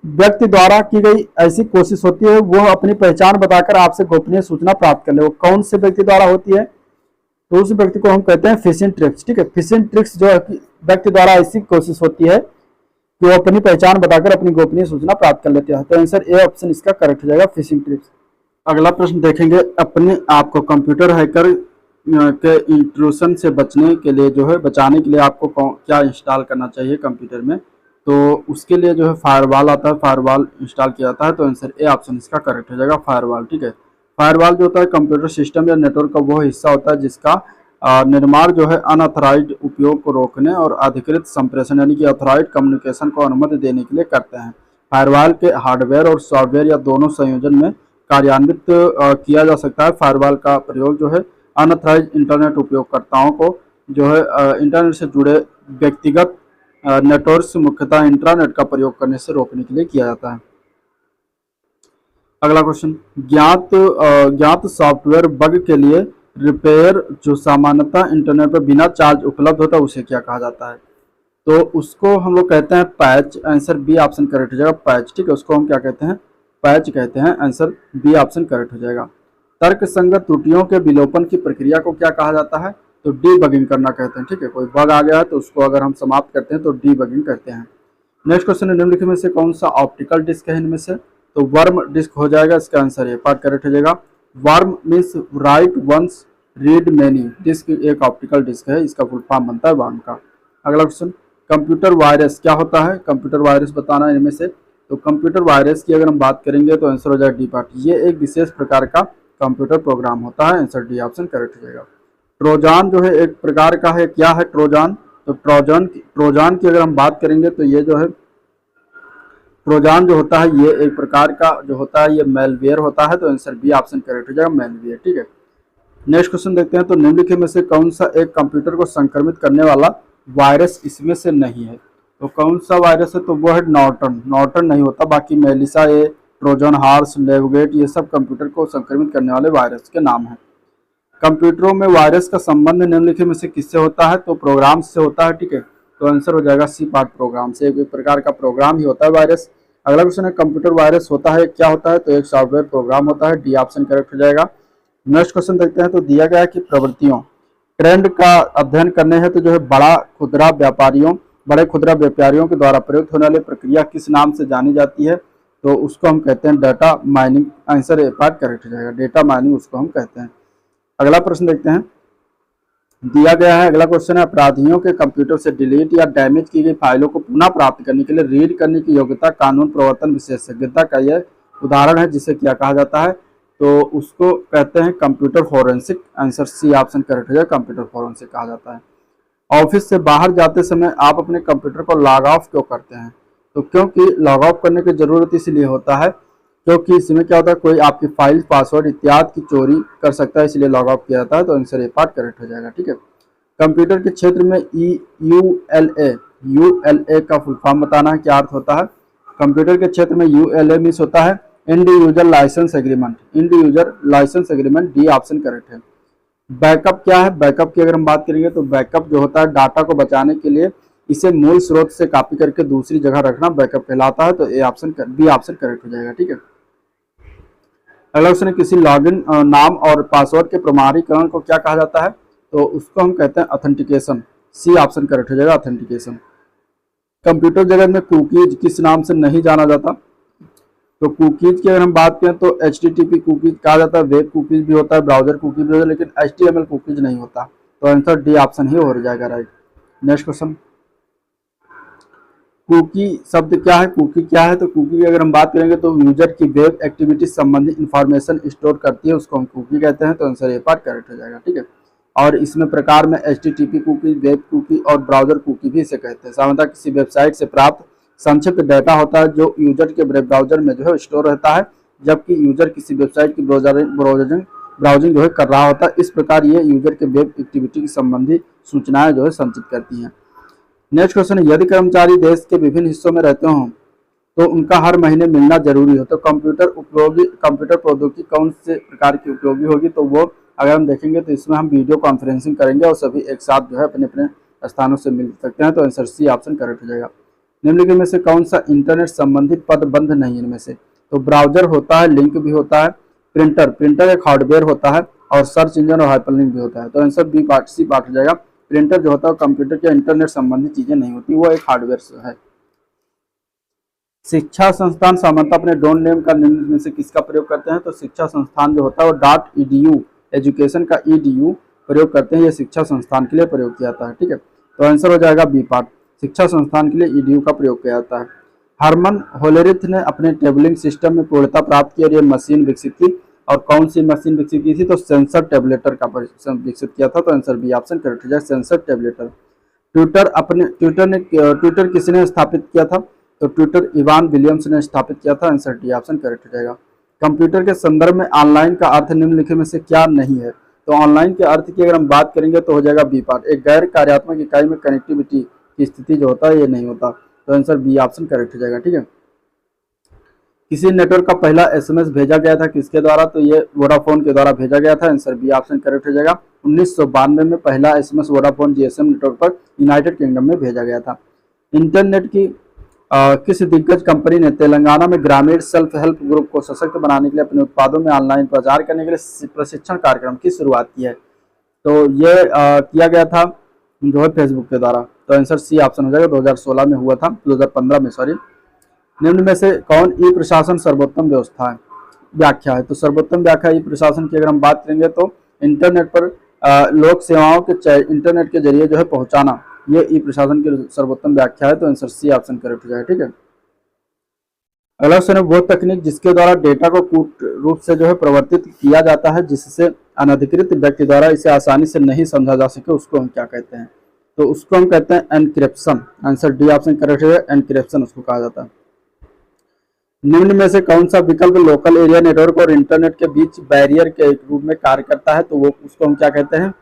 व्यक्ति द्वारा की गई ऐसी कोशिश होती है वो अपनी पहचान बताकर आपसे गोपनीय सूचना प्राप्त कर ले, वो कौन से व्यक्ति द्वारा होती है? तो उस व्यक्ति को हम कहते हैं फिशिंग ट्रिक्स। ठीक है, फिशिंग ट्रिक्स जो व्यक्ति द्वारा ऐसी कोशिश होती है कि वो अपनी पहचान बताकर अपनी गोपनीय सूचना प्राप्त कर लेते हैं। तो आंसर ए ऑप्शन इसका करेक्ट हो जाएगा, फिशिंग ट्रिक्स। अगला प्रश्न देखेंगे, अपने आप को कंप्यूटर हैकर के इंट्रूशन से बचने के लिए जो है बचाने के लिए आपको क्या इंस्टॉल करना चाहिए कंप्यूटर में? तो उसके लिए जो है फायरवॉल आता है, फायरवॉल इंस्टॉल किया जाता है। तो आंसर ए ऑप्शन इसका करेक्ट हो जाएगा, फायरवॉल। ठीक है, फायरवॉल जो होता है कंप्यूटर सिस्टम या नेटवर्क का वो हिस्सा होता है जिसका निर्माण जो है अनऑथराइज्ड उपयोग को रोकने और अधिकृत संप्रेषण यानी कि ऑथराइज्ड कम्युनिकेशन को अनुमति देने के लिए करते हैं। फायरवॉल के हार्डवेयर और सॉफ्टवेयर या दोनों संयोजन में कार्यान्वित किया जा सकता है। फायरवॉल का प्रयोग जो है अनऑथराइज्ड इंटरनेट उपयोगकर्ताओं को जो है इंटरनेट से जुड़े व्यक्तिगत नेटवर्क से मुख्यतः इंट्रानेट का प्रयोग करने से रोकने के लिए किया जाता है। अगला क्वेश्चन, ज्ञात सॉफ्टवेयर बग के लिए रिपेयर जो सामान्यतः इंटरनेट पर बिना चार्ज उपलब्ध होता है उसे क्या कहा जाता है? तो उसको हम लोग कहते हैं patch. Answer B option correct हो जाएगा, पैच। ठीक है, उसको हम क्या कहते हैं? पैच कहते हैं। आंसर बी ऑप्शन करेक्ट हो जाएगा। तर्कसंगत त्रुटियों के विलोपन की प्रक्रिया को क्या कहा जाता है? तो डीबगिंग करना कहते हैं। ठीक है, कोई बग आ गया है तो उसको अगर हम समाप्त करते हैं तो डीबगिंग करते हैं। नेक्स्ट क्वेश्चन है, निम्नलिखित में से कौन सा ऑप्टिकल डिस्क है इनमें से? तो वर्म डिस्क हो जाएगा, इसका आंसर ये पार्ट करेक्ट हो जाएगा। Worm means write once read many, disk एक ऑप्टिकल डिस्क है, इसका फुल फॉर्म बनता है वर्म का। अगला क्वेश्चन, कंप्यूटर वायरस क्या होता है? कंप्यूटर वायरस बताना है इनमें से। तो कंप्यूटर वायरस की अगर हम बात करेंगे तो आंसर हो जाएगा डी पार्ट। ये एक विशेष प्रकार का कंप्यूटर प्रोग्राम होता है। आंसर डी ऑप्शन करेक्ट हो जाएगा। ट्रोजान जो है एक प्रकार का है, क्या है ट्रोजान? तो ट्रोजान की अगर हम बात करेंगे तो ये जो है ट्रोजान जो होता है ये एक प्रकार का जो होता है ये मेलवेयर होता है। तो आंसर बी ऑप्शन करेक्ट हो जाएगा, मेलवेयर। ठीक है, नेक्स्ट क्वेश्चन देखते हैं। तो निम्नलिखित में से कौन सा एक कंप्यूटर को संक्रमित करने वाला वायरस इसमें से नहीं है? तो कौन सा वायरस है, तो वो है नॉर्टन। नॉर्टन नहीं होता, बाकी मेलिसा ए, ट्रोजन हॉर्स, लेवगेट, ये सब कंप्यूटर को संक्रमित करने वाले वायरस के नाम हैं। कंप्यूटरों में वायरस का संबंध निम्नलिखित में से किससे होता है, तो प्रोग्राम से होता है। ठीक है, तो आंसर हो जाएगा सी पार्ट प्रोग्राम से, एक प्रकार का प्रोग्राम ही होता है वायरस। अगला क्वेश्चन है कंप्यूटर वायरस होता है क्या होता है, तो एक सॉफ्टवेयर प्रोग्राम होता है। डी ऑप्शन करेक्ट हो जाएगा। नेक्स्ट क्वेश्चन देखते हैं, तो दिया गया है कि प्रवृत्तियों ट्रेंड का अध्ययन करने हैं तो जो है बड़े खुदरा व्यापारियों के द्वारा प्रयुक्त होने वाली प्रक्रिया किस नाम से जानी जाती है, तो उसको हम कहते हैं data mining. Answer A part correct हो जाएगा, डेटा माइनिंग उसको हम कहते हैं। अगला प्रश्न देखते हैं, दिया गया है अगला क्वेश्चन है अपराधियों के कंप्यूटर से डिलीट या डैमेज की गई फाइलों को पुनः प्राप्त करने के लिए रीड करने की योग्यता कानून प्रवर्तन विशेषज्ञता का यह उदाहरण है, जिसे क्या कहा जाता है, तो उसको कहते हैं computer forensic. Answer C option correct हो जाएगा, कंप्यूटर फोरेंसिक कहा जाता है। ऑफिस से बाहर जाते समय आप अपने कंप्यूटर को लॉग ऑफ क्यों करते हैं, तो क्योंकि लॉग ऑफ करने की जरूरत इसलिए होता है क्योंकि इसमें क्या होता है, कोई आपकी फाइल पासवर्ड इत्यादि की चोरी कर सकता है, इसलिए लॉग ऑफ किया जाता है। तो आंसर ए पार्ट करेक्ट हो जाएगा। ठीक है, कंप्यूटर के क्षेत्र में यूएलए का फुल फॉर्म बताना है, क्या अर्थ होता है। कंप्यूटर के क्षेत्र में यूएलए मीन्स होता है end user licence agreement. End user licence agreement, D option correct है। बैकअप क्या है, बैकअप की अगर हम बात करेंगे तो बैकअप जो होता है डाटा को बचाने के लिए इसे मूल स्रोत से कॉपी करके दूसरी जगह रखना बैकअप कहलाता है। तो A option B option correct हो जाएगा। ठीक है, अगला क्वेश्चन है किसी लॉगिन नाम और पासवर्ड के प्रमाणीकरण को क्या कहा जाता है, तो उसको हम कहते हैं ऑथेंटिकेशन। सी ऑप्शन करेक्ट हो जाएगा, ऑथेंटिकेशन। कंप्यूटर जगत में कुकीज किस नाम से नहीं जाना जाता, तो कुकीज की अगर हम बात करें तो HTTP कुकीज कहा जाता है, वेब कुकीज भी होता है, ब्राउजर कुकीज भी होता है, लेकिन HTML कुकीज नहीं होता। तो आंसर डी ऑप्शन ही हो जाएगा राइट। नेक्स्ट क्वेश्चन, कुकी शब्द क्या है, कुकी क्या है, तो कुकी की अगर हम बात करेंगे तो यूजर की वेब एक्टिविटी संबंधी इंफॉर्मेशन स्टोर करती है, उसको हम कुकी कहते हैं। तो आंसर ए पार्ट करेक्ट हो जाएगा। ठीक है, और इसमें प्रकार में HTTP कुकी, वेब कुकी और ब्राउजर कुकी भी इसे कहते हैं। सामान्यतः किसी वेबसाइट से प्राप्त संक्षिप्त डाटा होता है जो यूजर के ब्राउजर में जो है स्टोर रहता है, जबकि यूजर किसी वेबसाइट की ब्राउजिंग जो है कर रहा होता है। इस प्रकार ये यूजर के वेब एक्टिविटी की संबंधी सूचनाएं जो है संचित करती हैं। नेक्स्ट क्वेश्चन है, यदि कर्मचारी देश के विभिन्न हिस्सों में रहते हों तो उनका हर महीने मिलना जरूरी हो, तो कंप्यूटर प्रौद्योगिकी कौन से प्रकार की उपयोगी होगी, तो वो अगर हम देखेंगे तो इसमें हम वीडियो कॉन्फ्रेंसिंग करेंगे और सभी एक साथ जो है अपने अपने स्थानों से मिल सकते हैं। तो आंसर सी ऑप्शन करेक्ट हो जाएगा। निम्नलिखित में से कौन सा इंटरनेट संबंधी पद बंद नहीं इनमें से, तो ब्राउजर होता है, लिंक भी होता है, प्रिंटर एक हार्डवेयर होता है, और सर्च इंजन और हाइपरलिंक भी होता है। तो answer B part C part हो जाएगा। प्रिंटर जो होता है कंप्यूटर के इंटरनेट संबंधी चीजें नहीं होती, वो एक हार्डवेयर है। शिक्षा संस्थान सामान्यतः अपने डोमेन नेम का निम्न में से किसका प्रयोग करते हैं, तो शिक्षा संस्थान जो होता है वो .edu एजुकेशन का edu प्रयोग करते हैं, ये शिक्षा संस्थान के लिए प्रयोग किया जाता है। ठीक है, तो आंसर हो जाएगा बी पार्ट, शिक्षा संस्थान के लिए edu का प्रयोग किया जाता है। हरमन होलेरिथ ने अपने टेबलिंग सिस्टम में पूर्णता प्राप्त की और ये मशीन विकसित की, और कौन सी मशीन विकसित की थी, तो सेंसर टेबलेटर का विकसित किया था। तो आंसर बी ऑप्शन करेक्ट हो जाए, सेंसर टेबलेटर। ट्विटर किसने स्थापित किया था, तो ट्विटर इवान विलियम्स ने स्थापित किया था। आंसर डी ऑप्शन करेक्ट हो जाएगा। कंप्यूटर के संदर्भ में ऑनलाइन का अर्थ निम्नलिखित में से क्या नहीं है, तो ऑनलाइन के अर्थ की अगर हम बात करेंगे तो हो जाएगा बी पार्ट, एक गैर कार्यात्मक इकाई में कनेक्टिविटी की स्थिति जो होता है ये नहीं होता। तो आंसर बी ऑप्शन करेक्ट हो जाएगा। ठीक है, किसी नेटवर्क का पहला SMS भेजा गया था किसके द्वारा, तो ये वोडाफोन के द्वारा भेजा गया था। आंसर बी ऑप्शन करेक्ट हो जाएगा। 1992 में पहला SMS वोडाफोन GSM नेटवर्क पर यूनाइटेड किंगडम में भेजा गया था। इंटरनेट की किस दिग्गज कंपनी ने तेलंगाना में ग्रामीण सेल्फ हेल्प ग्रुप को सशक्त बनाने के लिए अपने उत्पादों में ऑनलाइन प्रचार करने के लिए प्रशिक्षण कार्यक्रम की शुरुआत की है, तो ये किया गया था जो है फेसबुक के द्वारा। तो आंसर सी ऑप्शन हो जाएगा, 2016 में हुआ था, 2015 में सॉरी। निम्न में से कौन ई प्रशासन सर्वोत्तम व्यवस्था है व्याख्या है, तो सर्वोत्तम व्याख्या ई प्रशासन की अगर हम बात करेंगे तो इंटरनेट पर लोक सेवाओं के इंटरनेट के जरिए जो है पहुंचाना, ये ई प्रशासन की सर्वोत्तम व्याख्या है। तो आंसर सी ऑप्शन करेक्ट हो जाएगा। ठीक है, अगला क्वेश्चन है वो तकनीक जिसके द्वारा डेटा को कूट रूप से जो है प्रवर्तित किया जाता है जिससे अनधिकृत व्यक्ति द्वारा इसे आसानी से नहीं समझा जा सके, उसको हम क्या कहते हैं, तो उसको हम कहते हैं encryption. Answer D option correct है, एनक्रिप्शन उसको कहा जाता है। निम्न में से कौन सा विकल्प लोकल एरिया नेटवर्क और इंटरनेट के बीच बैरियर के एक रूप में कार्य करता है, तो वो उसको हम क्या कहते हैं,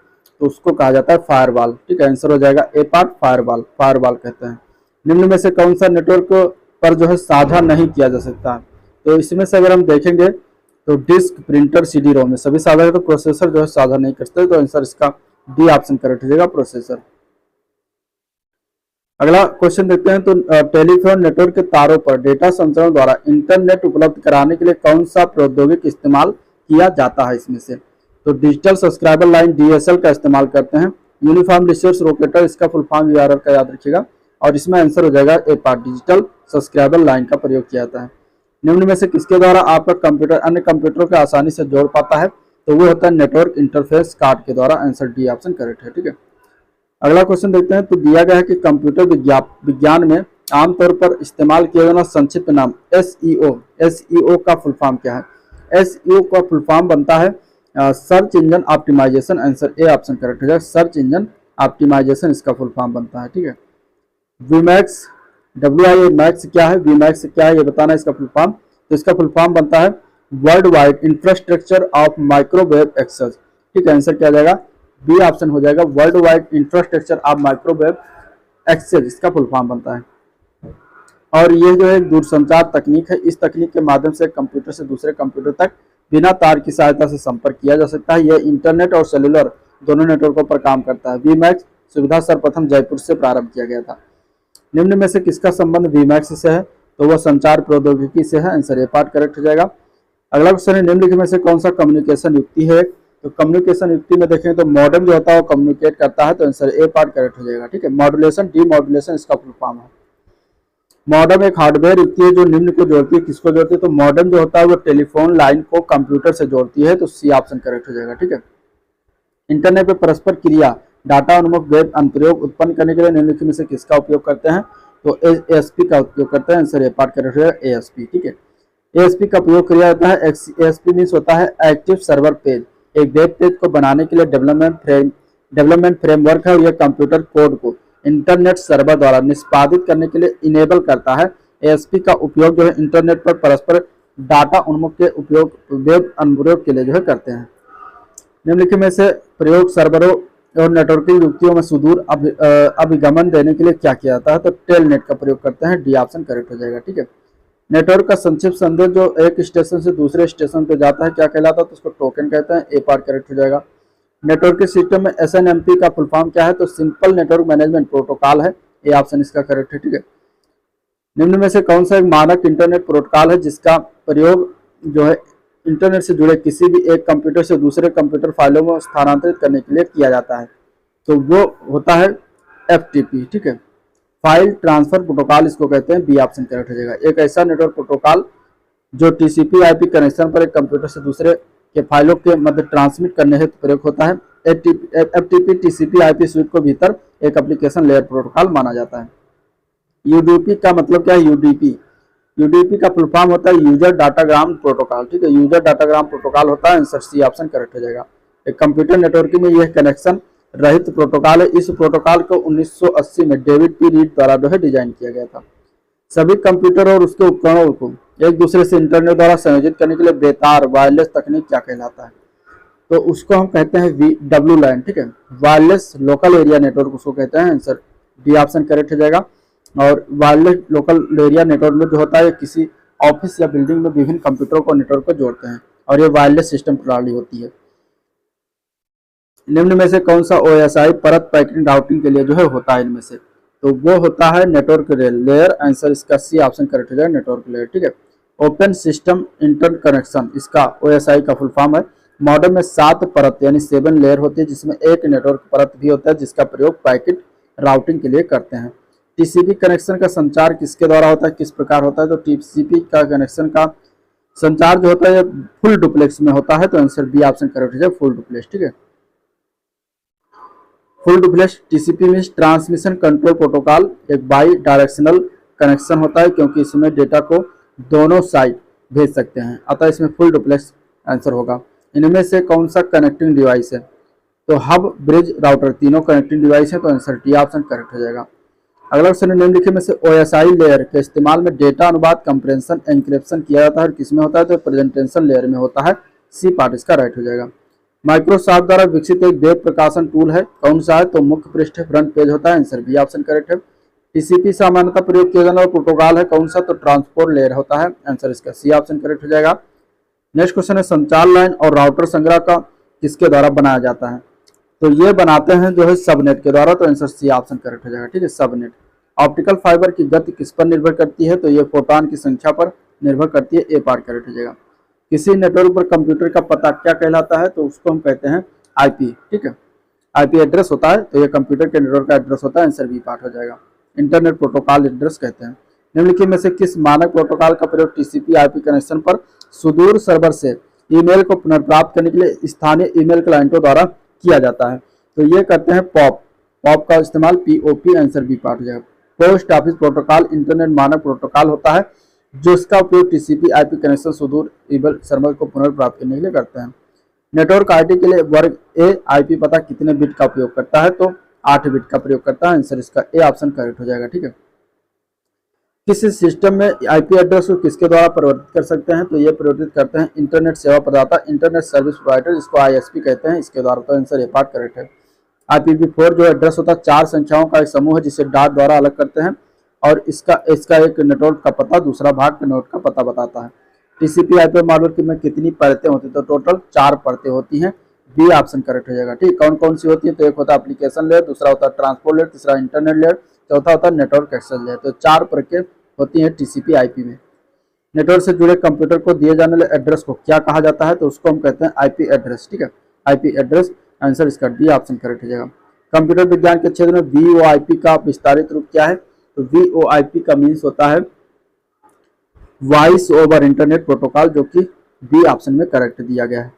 तो उसको कहा जाता है फायरवॉल। ठीक है, आंसर हो जाएगा ए पार्ट, फायरवॉल कहते हैं। निम्न में से कौन सा नेटवर्क पर जो है साझा नहीं किया जा सकता? तो इसमें से अगर हम देखेंगे तो डिस्क, प्रिंटर, सीडी रोम में सभी साझा है, तो प्रोसेसर जो है साझा नहीं करते, तो आंसर इसका डी ऑप्शन करेक्ट हो जाएगा, प्रोसेसर। अगला क्वेश्चन देखते हैं। तो टेलीफोन नेटवर्क के तारों पर डेटा संचरण द्वारा इंटरनेट उपलब्ध कराने के लिए कौन सा प्रौद्योगिकी इस्तेमाल किया जाता है? इसमें से तो डिजिटल सब्सक्राइबर लाइन डीएसएल का इस्तेमाल करते हैं। यूनिफॉर्म रिसोर्स लोकेटर, इसका फुल फॉर्म यूआरएल का याद रखिएगा, और इसमें आंसर हो जाएगा A part, digital subscriber line का प्रयोग किया जाता है। निम्न में से किसके द्वारा आपका कंप्यूटर अन्य कंप्यूटरों को आसानी से जोड़ पाता है? तो वो होता है नेटवर्क इंटरफेस कार्ड के द्वारा, आंसर डी ऑप्शन करेक्ट है। ठीक है, अगला क्वेश्चन देखते हैं। तो दिया गया है कि कंप्यूटर विज्ञान में आमतौर पर इस्तेमाल किया जाना संक्षिप्त नाम एसईओ, एसईओ का फुल फॉर्म क्या है? एसईओ का फुल फॉर्म बनता है search engine optimisation, answer A option correct हो जाएगा, सर्च इंजन ऑप्टिमाइजेशन इसका फुल फॉर्म बनता है। ठीक है, वीमैक्स, WIA मैक्स क्या है, वीमैक्स क्या है, ये बताना इसका फुल फॉर्म। तो इसका फुल फॉर्म बनता है world wide infrastructure of microwave access. ठीक है, आंसर क्या आ जाएगा? बी ऑप्शन हो जाएगा, world wide infrastructure of microwave access इसका फुल फॉर्म बनता है। और ये जो है दूरसंचार तकनीक है, इस तकनीक के माध्यम से कंप्यूटर से दूसरे कंप्यूटर तक बिना तार की सहायता से संपर्क किया जा सकता है। यह इंटरनेट और सेलुलर दोनों नेटवर्कों पर काम करता है। वीमैक्स सुविधा सर्वप्रथम जयपुर से प्रारंभ किया गया था। निम्न में से किसका संबंध वीमैक्स से है? तो वह संचार प्रौद्योगिकी से है, आंसर ए पार्ट करेक्ट हो जाएगा। अगला क्वेश्चन है, निम्नलिखित में से कौन सा कम्युनिकेशन युक्ति है? तो कम्युनिकेशन युक्ति में देखें तो मॉडेम जो होता है वो कम्युनिकेट करता है, तो आंसर ए पार्ट करेक्ट हो जाएगा। ठीक है, मॉड्यूलेशन, डीमॉड्यूलेशन इसका फुल फॉर्म है। मॉडेम एक हार्डवेयर युक्ति है जो निम्न को जोड़ती है, किसको जोड़ती है? तो मॉडेम जो होता है वो टेलीफोन लाइन को कंप्यूटर से जोड़ती है, तो सी ऑप्शन करेक्ट हो जाएगा। ठीक है, इंटरनेट पर परस्पर क्रिया डाटा उन्मुख वेब अनुप्रयोग उत्पन्न करने के लिए निम्नलिखित में से किसका उपयोग करते हैं? तो ASP का उपयोग करते हैं, आंसर ए पार्ट करेक्ट हो जाएगा, ASP। ठीक है, ASP का प्रयोग किया जाता है। ASP मीन्स होता है एक्टिव सर्वर पेज, एक वेब पेज को बनाने के लिए डेवलपमेंट फ्रेमवर्क है, और यह कंप्यूटर कोड को इंटरनेट सर्वर द्वारा निष्पादित करने के लिए इनेबल करता है। ASP का उपयोग जो है इंटरनेट पर परस्पर डाटा उन्मुख के उपयोग वेब अनुप्रयोग के लिए जो है करते हैं। निम्नलिखित में से प्रयोग सर्वरों और नेटवर्किंग युक्तियों में सुदूर अभिगमन देने के लिए क्या किया जाता है? तो टेलनेट का प्रयोग करते हैं, डी ऑप्शन करेक्ट हो जाएगा। ठीक है, नेटवर्क का संक्षिप्त संदेश जो एक स्टेशन से दूसरे स्टेशन पे जाता है क्या कहलाता है? तो उसको टोकन कहते हैं, ए पार्ट करेक्ट हो जाएगा। नेटवर्क के सिस्टम में SNMP का फुल फॉर्म क्या है? तो सिंपल नेटवर्क मैनेजमेंट प्रोटोकॉल है, ए ऑप्शन इसका करेक्ट है। ठीक है, निम्न में से कौन सा एक मानक इंटरनेट प्रोटोकॉल है जिसका प्रयोग जो है इंटरनेट से जुड़े किसी भी एक कंप्यूटर से दूसरे कंप्यूटर फाइलों को स्थानांतरित करने के लिए किया जाता है? तो वो होता है FTP। ठीक है, फाइल ट्रांसफर प्रोटोकॉल इसको कहते हैं, बी ऑप्शन करेक्ट हो जाएगा। एक ऐसा नेटवर्क प्रोटोकॉल जो TCP/IP कनेक्शन पर एक कंप्यूटर से दूसरे के फाइलों के मध्य ट्रांसमिट करने हेतु प्रयोग होता है। FTP TCP/IP स्विच को भीतर एक एप्लीकेशन लेयर प्रोटोकॉल माना जाता है। UDP का मतलब क्या है? UDP का फुल फॉर्म होता है यूजर डाटाग्राम प्रोटोकॉल। ठीक है, यूजर डाटाग्राम प्रोटोकॉल होता है, आंसर सी ऑप्शन करेक्ट हो जाएगा। एक कंप्यूटर नेटवर्किंग में यह कनेक्शन रहित प्रोटोकॉल है। इस प्रोटोकॉल को 1980 में डेविड पी रीड द्वारा जो है डिजाइन किया गया था। सभी कंप्यूटर और उसके उपकरणों को एक दूसरे से इंटरनेट द्वारा संयोजित करने के लिए बेतार वायरलेस तकनीक क्या कहलाता है? तो उसको हम कहते हैं WLAN। ठीक है, वायरलेस लोकल एरिया नेटवर्क उसको कहते हैं, आंसर डी ऑप्शन करेक्ट हो जाएगा। और वायरलेस लोकल एरिया नेटवर्क में जो होता है किसी ऑफिस या बिल्डिंग में विभिन्न कंप्यूटरों को नेटवर्क को जोड़ते हैं, और ये वायरलेस सिस्टम प्रणाली होती है। निम्न में से कौन सा OSI परत पैकेटिंग राउटिंग के लिए जो है होता है? इनमें से तो वो होता है नेटवर्क लेयर, आंसर इसका सी ऑप्शन करेक्ट हो जाएगा, नेटवर्क लेयर। ठीक है, ओपन सिस्टम इंटरकनेक्शन इसका OSI का फुल फॉर्म है। मॉडेम में 7 परत यानी 7 लेयर होती है, जिसमें एक नेटवर्क परत भी होता है जिसका प्रयोग पैकेट राउटिंग के लिए करते हैं। TCP कनेक्शन का संचार किसके द्वारा होता है, किस प्रकार होता है? तो TCP का कनेक्शन का संचार जो होता है फुल डुप्लेक्स में होता है, तो आंसर बी ऑप्शन करेक्ट हो जाएगा, फुल डुप्लेक्स। ठीक है, full duplex TCP means transmission control protocol, एक बाई डायरेक्शनल कनेक्शन होता है क्योंकि इसमें डेटा को दोनों साइड भेज सकते हैं, अतः इसमें फुल डुप्लेक्स आंसर होगा। इनमें से कौन सा कनेक्टिंग डिवाइस है? तो हब, ब्रिज, राउटर तीनों कनेक्टिंग डिवाइस है, तो आंसर डी ऑप्शन करेक्ट हो जाएगा। अगला क्वेश्चन निम्नलिखित में से OSI लेयर के इस्तेमाल में डेटा अनुवाद, कंप्रेंशन, एन्क्रिप्शन किया जाता है और किसमें होता है? तो प्रेजेंटेशन लेयर में होता है, सी पार्ट इसका राइट हो जाएगा। माइक्रोसॉफ्ट द्वारा विकसित एक वेब प्रकाशन टूल है, कौन सा है? तो मुख्य पृष्ठ फ्रंट पेज होता है, आंसर बी ऑप्शन करेक्ट है। टीसीपी सामान्यतः प्रयोग किया जाने वाला प्रोटोकॉल है कौन सा, तो ट्रांसपोर्ट लेयर होता है, आंसर इसका सी ऑप्शन करेक्ट हो जाएगा। नेक्स्ट क्वेश्चन है संचार लाइन और राउटर संग्रह का किसके द्वारा बनाया जाता है, तो ये बनाते हैं जो है सबनेट के द्वारा, तो आंसर सी ऑप्शन करेक्ट हो जाएगा। ठीक है, सबनेट। ऑप्टिकल फाइबर की गति किस पर निर्भर करती है, तो ये फोटोन की संख्या पर निर्भर करती है, ए पार्ट करेक्ट हो जाएगा। किसी नेटवर्क पर कंप्यूटर का पता क्या कहलाता है, तो उसको हम कहते हैं आईपी। ठीक है, आईपी एड्रेस होता है, तो ये कंप्यूटर के नेटवर्क का एड्रेस होता है, आंसर बी पार्ट हो जाएगा। इंटरनेट प्रोटोकॉल एड्रेस कहते हैं। निम्नलिखित में से किस मानक प्रोटोकॉल का प्रयोग टीसीपी आईपी कनेक्शन पर सुदूर सर्वर से ईमेल को पुनर्प्राप्त करने के लिए स्थानीय ईमेल क्लाइंटों द्वारा किया जाता है, तो ये करते हैं पॉप। पॉप का इस्तेमाल पीओपी, आंसर बी पार्ट हो जाएगा। पोस्ट ऑफिस प्रोटोकॉल इंटरनेट मानक प्रोटोकॉल होता है जिसका उपयोग टीसीपी आईपी कनेक्शन सुदूर ईमेल सर्वर को पुनर्प्राप्त करने के लिए करते हैं। नेटवर्क आईडी के लिए वर्ग ए आईपी पता कितने बिट का उपयोग करता है, तो 8 बिट का प्रयोग करता है, आंसर इसका ए ऑप्शन करेक्ट हो जाएगा। ठीक है, किसी सिस्टम में आईपी एड्रेस को किसके द्वारा परिवर्तित कर सकते हैं, तो ये परिवर्तित करते हैं इंटरनेट सेवा प्रदाता, इंटरनेट सर्विस प्रोवाइडर, जिसको आईएसपी कहते हैं, इसके द्वारा, तो आंसर ए पार्ट करेक्ट है। IPv4 जो एड्रेस होता है 4 संख्याओं का एक समूह है जिसे डॉट द्वारा अलग करते हैं, और इसका एक नेटवर्क का पता दूसरा भाग के नेटवर्क का पता बताता है। टीसीपी आईपी मॉडल में कितनी परतें होती है, तो टोटल 4 परतें होती हैं, बी ऑप्शन करेक्ट हो जाएगा। ठीक, कौन कौन सी होती है, तो एक होता है एप्लीकेशन लेयर, दूसरा होता है ट्रांसपोर्ट लेयर, तीसरा इंटरनेट लेयर, चौथा होता है नेटवर्क एक्सेस लेयर। तो 4 परतें होती हैं टीसीपी आईपी में। नेटवर्क से जुड़े कंप्यूटर को दिए जाने वाले एड्रेस को क्या कहा जाता है, तो उसको हम कहते हैं आईपी एड्रेस। ठीक है, आईपी एड्रेस, आंसर इसका डी ऑप्शन करेक्ट हो जाएगा। कंप्यूटर विज्ञान के क्षेत्र में वीओआईपी का विस्तारित रूप क्या है, तो वीओआईपी का मीन्स होता है वॉइस ओवर इंटरनेट प्रोटोकॉल, जो कि बी ऑप्शन में करेक्ट दिया गया है।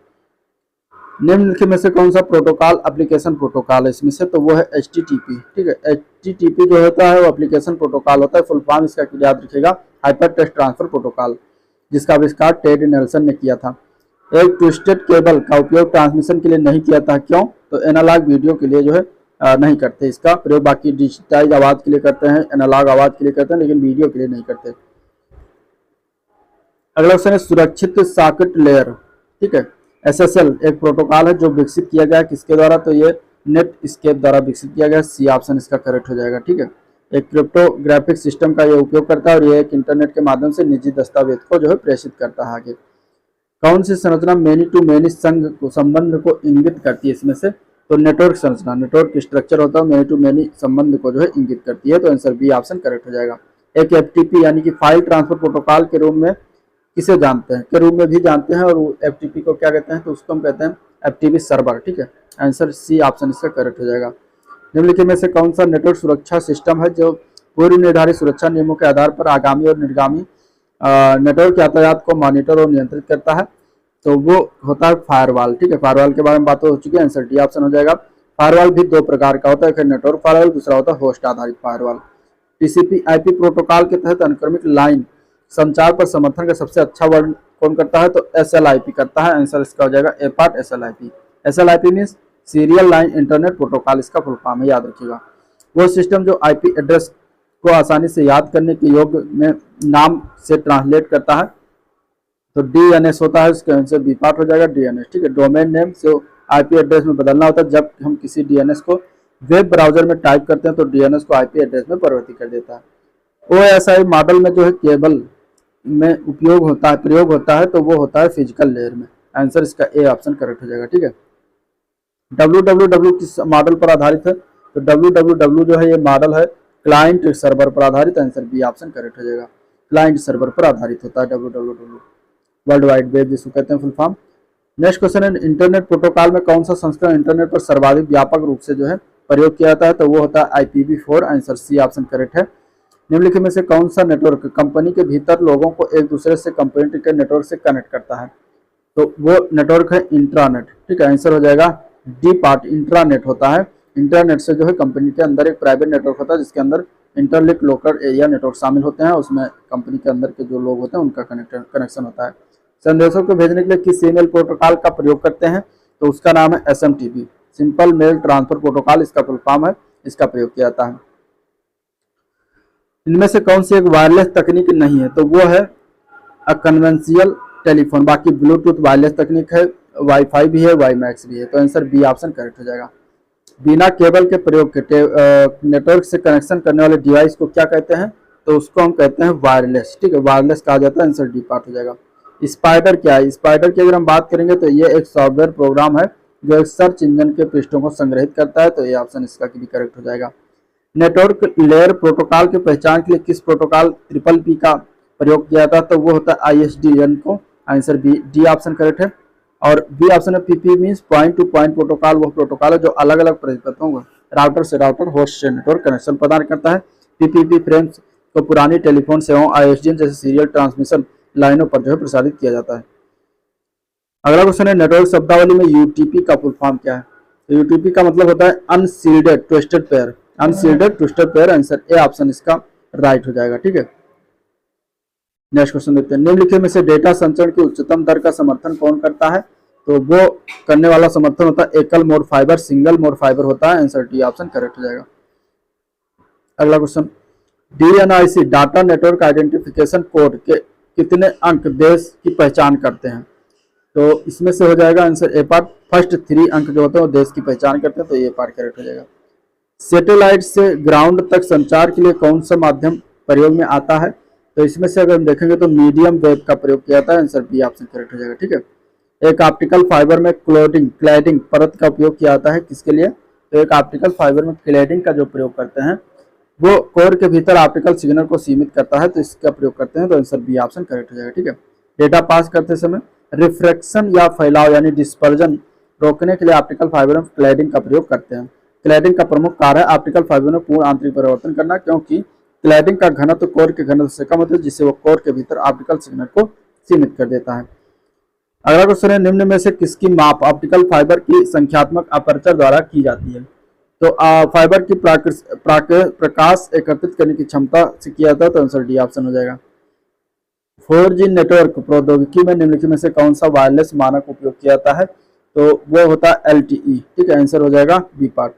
निम्नलिखित में से कौन सा प्रोटोकॉल एप्लीकेशन प्रोटोकॉल है इसमें से, तो वो है एचटीटीपी। ठीक है, एचटीटीपी जो होता है वो एप्लीकेशन प्रोटोकॉल होता है, फुल फॉर्म इसका याद रखिएगा हाइपर टेक्स्ट ट्रांसफर प्रोटोकॉल, जिसका आविष्कार टेड नेल्सन ने किया था। एक ट्विस्टेड केबल का उपयोग ट्रांसमिशन के लिए नहीं किया था, क्यों, तो एनालॉग वीडियो के लिए जो है नहीं करते इसका प्रयोग, बाकी डिजिटाइज आवाज के लिए करते हैं, एनालॉग आवाज के लिए करते हैं, लेकिन वीडियो के लिए नहीं करते। अगला क्वेश्चन है सुरक्षित सॉकेट लेयर। ठीक है, SSL एक प्रोटोकॉल है जो विकसित किया गया है किसके द्वारा, तो ये नेटस्केप द्वारा विकसित किया गया, सी ऑप्शन इसका करेक्ट हो जाएगा। ठीक है, एक क्रिप्टोग्राफिक सिस्टम का ये उपयोग करता है और ये एक इंटरनेट के माध्यम से निजी दस्तावेज को जो है प्रेषित करता है। आगे कौन सी संरचना मेनी टू मेनी संबंध को इंगित करती है इसमें से, तो नेटवर्क संरचना, नेटवर्क स्ट्रक्चर होता है मेनी टू मेनी संबंध को जो है इंगित करती है, तो आंसर बी ऑप्शन करेक्ट हो जाएगा। एक FTP यानी कि फाइल ट्रांसफर प्रोटोकॉल के रूप में किसे जानते हैं, के रूप में भी जानते हैं, और FTP को क्या कहते हैं, तो उसको हम कहते हैं FTP सर्वर। ठीक है, आंसर सी ऑप्शन इसका करेक्ट हो जाएगा। निम्नलिखित में से कौन सा नेटवर्क सुरक्षा सिस्टम है जो पूर्व निर्धारित सुरक्षा नियमों के आधार पर आगामी और निर्गामी नेटवर्क यातायात को मॉनिटर और नियंत्रित करता है, तो वो होता है फायरवॉल। ठीक है, फायरवॉल के बारे में बात हो चुकी है, आंसर डी ऑप्शन हो जाएगा। फायरवॉल भी 2 प्रकार का होता है, एक नेटवर्क फायरवॉल, दूसरा होता है होस्ट आधारित फायरवॉल। टीसीपी आईपी प्रोटोकॉल के तहत अनुक्रमिक लाइन संचार पर समर्थन का सबसे अच्छा वर्णन कौन करता है, तो SLIP करता है, आंसर इसका हो जाएगा A part SLIP। SLIP means serial line internet protocol, इसका फुल फॉर्म है, याद रखिएगा। वो सिस्टम जो आईपी एड्रेस को आसानी से याद करने के योग्य में नाम से ट्रांसलेट करता है, तो DNS होता है, इसका आंसर बी पार्ट हो जाएगा DNS। ठीक है, डोमेन नेम से आईपी एड्रेस में बदलना होता है, जब हम किसी DNS को वेब ब्राउजर में टाइप करते हैं तो DNS को आईपी एड्रेस में परिवर्तित कर देता है। OSI मॉडल में जो है केबल में प्रयोग होता है, तो वो होता है फिजिकल लेयर में, आंसर इसका ए ऑप्शन करेक्ट हो जाएगा। ठीक है, www किस मॉडल पर आधारित है, तो www जो है ये मॉडल है क्लाइंट सर्वर पर आधारित, आंसर बी ऑप्शन करेक्ट हो जाएगा। क्लाइंट सर्वर पर आधारित होता है www, वर्ल्ड वाइड वेब जिसको कहते हैं फुल फॉर्म। नेक्स्ट क्वेश्चन है इंटरनेट प्रोटोकॉल में कौन सा संस्करण इंटरनेट पर सर्वाधिक व्यापक रूप से जो है प्रयोग किया जाता है, तो वो होता है IPv4, answer C option correct है। निम्नलिखित में से कौन सा नेटवर्क कंपनी के भीतर लोगों को एक दूसरे से कंपनी के नेटवर्क से कनेक्ट करता है, तो वो नेटवर्क है इंट्रानेट। ठीक है, आंसर हो जाएगा डी पार्ट, इंट्रानेट होता है। इंटरनेट से जो है कंपनी के अंदर एक प्राइवेट नेटवर्क होता है जिसके अंदर इंटरलिंक लोकल एरिया नेटवर्क शामिल होते हैं, उसमें कंपनी के अंदर के जो लोग होते हैं उनका कनेक्शन होता है। संदेशों को भेजने के लिए किस ईमेल प्रोटोकॉल का प्रयोग करते हैं, तो उसका नाम है SMTP, simple mail transfer protocol, इसका फुल फॉर्म है, इसका प्रयोग किया जाता है। इनमें से कौन सी एक वायरलेस तकनीक नहीं है, तो वो है कन्वेंशियल टेलीफोन, बाकी ब्लूटूथ वायरलेस तकनीक है, वाईफाई भी है, वाईमैक्स भी है, तो आंसर बी ऑप्शन करेक्ट हो जाएगा। बिना केबल के प्रयोग के नेटवर्क से कनेक्शन करने वाले डिवाइस को क्या कहते हैं? तो उसको हम कहते हैं वायरलेस। ठीक है, वायरलेस कहा जाता है, आंसर डी पार्ट हो जाएगा। स्पाइडर क्या है? स्पाइडर की अगर हम बात करेंगे तो ये एक सॉफ्टवेयर प्रोग्राम है जो एक सर्च इंजन के पृष्ठों को संग्रहित करता है, तो ये ऑप्शन इसका भी करेक्ट हो जाएगा। नेटवर्क लेयर प्रोटोकॉल की पहचान के लिए किस प्रोटोकॉल ट्रिपल पी का प्रयोग किया था? तो वो होता है ISDN को, answer B, D option correct है। और बी ऑप्शन है PP means point to point protocol, वो प्रोटोकॉल है जो अलग अलग परिपथों को राउटर से राउटर होस्ट से नेटवर्क कनेक्शन प्रदान करता है। PPP फ्रेम्स को पुरानी टेलीफोन सेवाओं ISDN जैसे सीरियल ट्रांसमिशन लाइनों पर जो है प्रसारित किया जाता है। अगला क्वेश्चन है नेटवर्क शब्दावली में UTP का फुल फॉर्म क्या है? तो UTP का मतलब होता है unshielded twisted pair, unshielded twisted pair, answer A option इसका राइट हो जाएगा। ठीक है, नेक्स्ट क्वेश्चन देखते हैं। निम्नलिखित में से डेटा संचरण की उच्चतम दर का समर्थन कौन करता है? तो वो करने वाला समर्थन होता है एकल mode fibre, single mode fibre होता है, आंसर डी ऑप्शन करेक्ट हो जाएगा। अगला question, DNIC data network identification code के कितने अंक देश की पहचान करते हैं? तो इसमें से हो जाएगा आंसर ए पार्ट, फर्स्ट 3 अंक जो होते हैं वो देश की पहचान करते हैं, तो ये पार्ट करेक्ट हो जाएगा। सैटेलाइट से ग्राउंड तक संचार के लिए कौन सा माध्यम प्रयोग में आता है? तो इसमें से अगर हम देखेंगे तो मीडियम वेव का प्रयोग किया जाता है, आंसर बी ऑप्शन करेक्ट हो जाएगा। ठीक है, एक ऑप्टिकल फाइबर में क्लैडिंग परत का उपयोग किया जाता है, किसके लिए? तो एक ऑप्टिकल फाइबर में क्लैडिंग का जो प्रयोग करते हैं वो कोर के भीतर ऑप्टिकल सिग्नल को सीमित करता है, तो इसका प्रयोग करते हैं, तो आंसर बी ऑप्शन करेक्ट हो जाएगा। ठीक है, डेटा पास करते समय रिफ्रैक्शन या फैलाव यानी डिस्पर्जन रोकने के लिए ऑप्टिकल फाइबर में क्लैडिंग का प्रयोग करते हैं। क्लैडिंग का प्रमुख कार्य है ऑप्टिकल फाइबर में पूर्ण आंतरिक परिवर्तन करना, क्योंकि क्लैडिंग का घनत्व कोर के घनत्व से कम होता है, जिससे वो कोर के भीतर ऑप्टिकल सिग्नल को सीमित कर देता है। अगला क्वेश्चन है, निम्न में से किसकी माप ऑप्टिकल फाइबर की संख्यात्मक अपर्चर द्वारा की जाती है? तो फाइबर की प्रकाश एकत्रित करने की क्षमता से किया जाता है, तो आंसर डी ऑप्शन हो जाएगा। 4G नेटवर्क प्रौद्योगिकी में निम्नलिखित में से कौन सा वायरलेस मानक उपयोग किया जाता है? तो वो होता है LTE। ठीक है, आंसर हो जाएगा B part.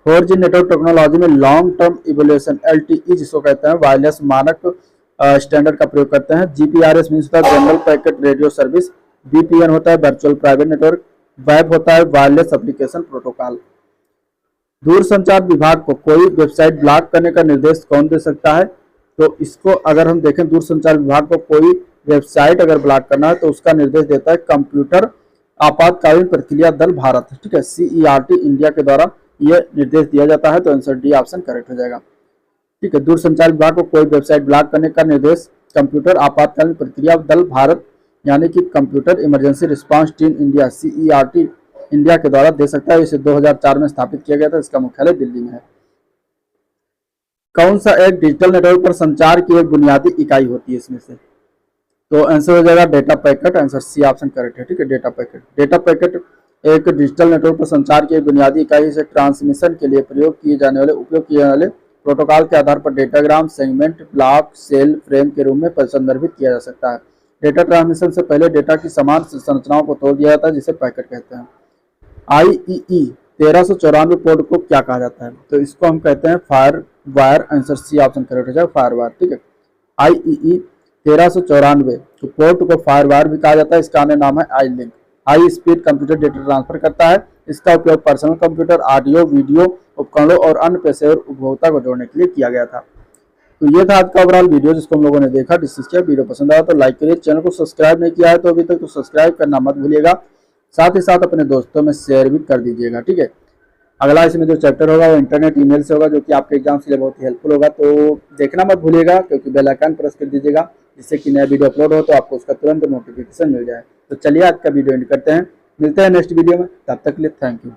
4G network technology में लॉन्ग टर्म इवोल्यूशन LTE जिसको कहते हैं वायरलेस मानक स्टैंडर्ड का प्रयोग करते हैं। GPRS मीन्स होता है general packet radio service, VPN होता है वर्चुअल प्राइवेट नेटवर्क, वेब होता है वायरलेस एप्लीकेशन प्रोटोकॉल। दूरसंचार विभाग को कोई वेबसाइट ब्लॉक करने का निर्देश कौन दे सकता है? तो इसको अगर हम देखें, दूरसंचार विभाग को कोई वेबसाइट अगर ब्लॉक करना है तो उसका निर्देश देता है कंप्यूटर आपातकालीन प्रक्रिया दल भारत। ठीक है, CERT इंडिया के द्वारा ये निर्देश दिया जाता है, तो आंसर डी ऑप्शन करेक्ट हो जाएगा। ठीक है, दूरसंचार विभाग को कोई वेबसाइट ब्लॉक करने का निर्देश कंप्यूटर आपातकालीन प्रक्रिया दल भारत यानी कि computer emergency response team India CERT India के द्वारा दे सकता है। इसे 2004 में स्थापित किया गया था, इसका मुख्यालय दिल्ली में है। कौन सा एक डिजिटल नेटवर्क पर संचार की एक बुनियादी इकाई होती है इसमें से? तो आंसर हो जाएगा data packet, answer C option correct है। ठीक है, डेटा पैकेट एक डिजिटल नेटवर्क पर संचार की एक बुनियादी इकाई से ट्रांसमिशन के लिए उपयोग किए जाने वाले प्रोटोकॉल के आधार पर datagram, segment, block, cell, frame के रूप में संदर्भित किया जा सकता है। डेटा ट्रांसमिशन से पहले डेटा की समान संरचनाओं को तोड़ दिया जाता है, जिसे पैकेट कहते हैं। IEEE 1394 पोर्ट को क्या कहा जाता है? तो इसको हम कहते हैं fire wire, answer C option correct हो जाएगा, फायर वायर। ठीक है, IEEE 1394 तो पोर्ट को फायर वायर भी कहा जाता है। इसका अन्य नाम है iLink, high speed computer data transfer करता है। इसका उपयोग पर्सनल कंप्यूटर, ऑडियो वीडियो उपकरणों और अन्य पेशेवर उपभोक्ता को जोड़ने के लिए किया गया था। तो ये था आज का ओवरऑल वीडियो जिसको हम लोगों ने देखा, डिस्कस किया। वीडियो पसंद आया तो लाइक करिए, चैनल को सब्सक्राइब नहीं किया है तो अभी तक तो सब्सक्राइब करना मत भूलिएगा, साथ ही साथ अपने दोस्तों में शेयर भी कर दीजिएगा। ठीक है, अगला इसमें जो चैप्टर होगा वो इंटरनेट ईमेल से होगा, जो कि आपके एग्जाम के लिए बहुत ही हेल्पफुल होगा, तो देखना मत भूलिएगा, क्योंकि बेल आइकन प्रेस कर दीजिएगा जिससे कि नया वीडियो अपलोड हो तो आपको उसका तुरंत नोटिफिकेशन मिल जाए। तो चलिए आज का वीडियो एंड करते हैं, मिलते हैं नेक्स्ट वीडियो में, तब तक के लिए थैंक यू।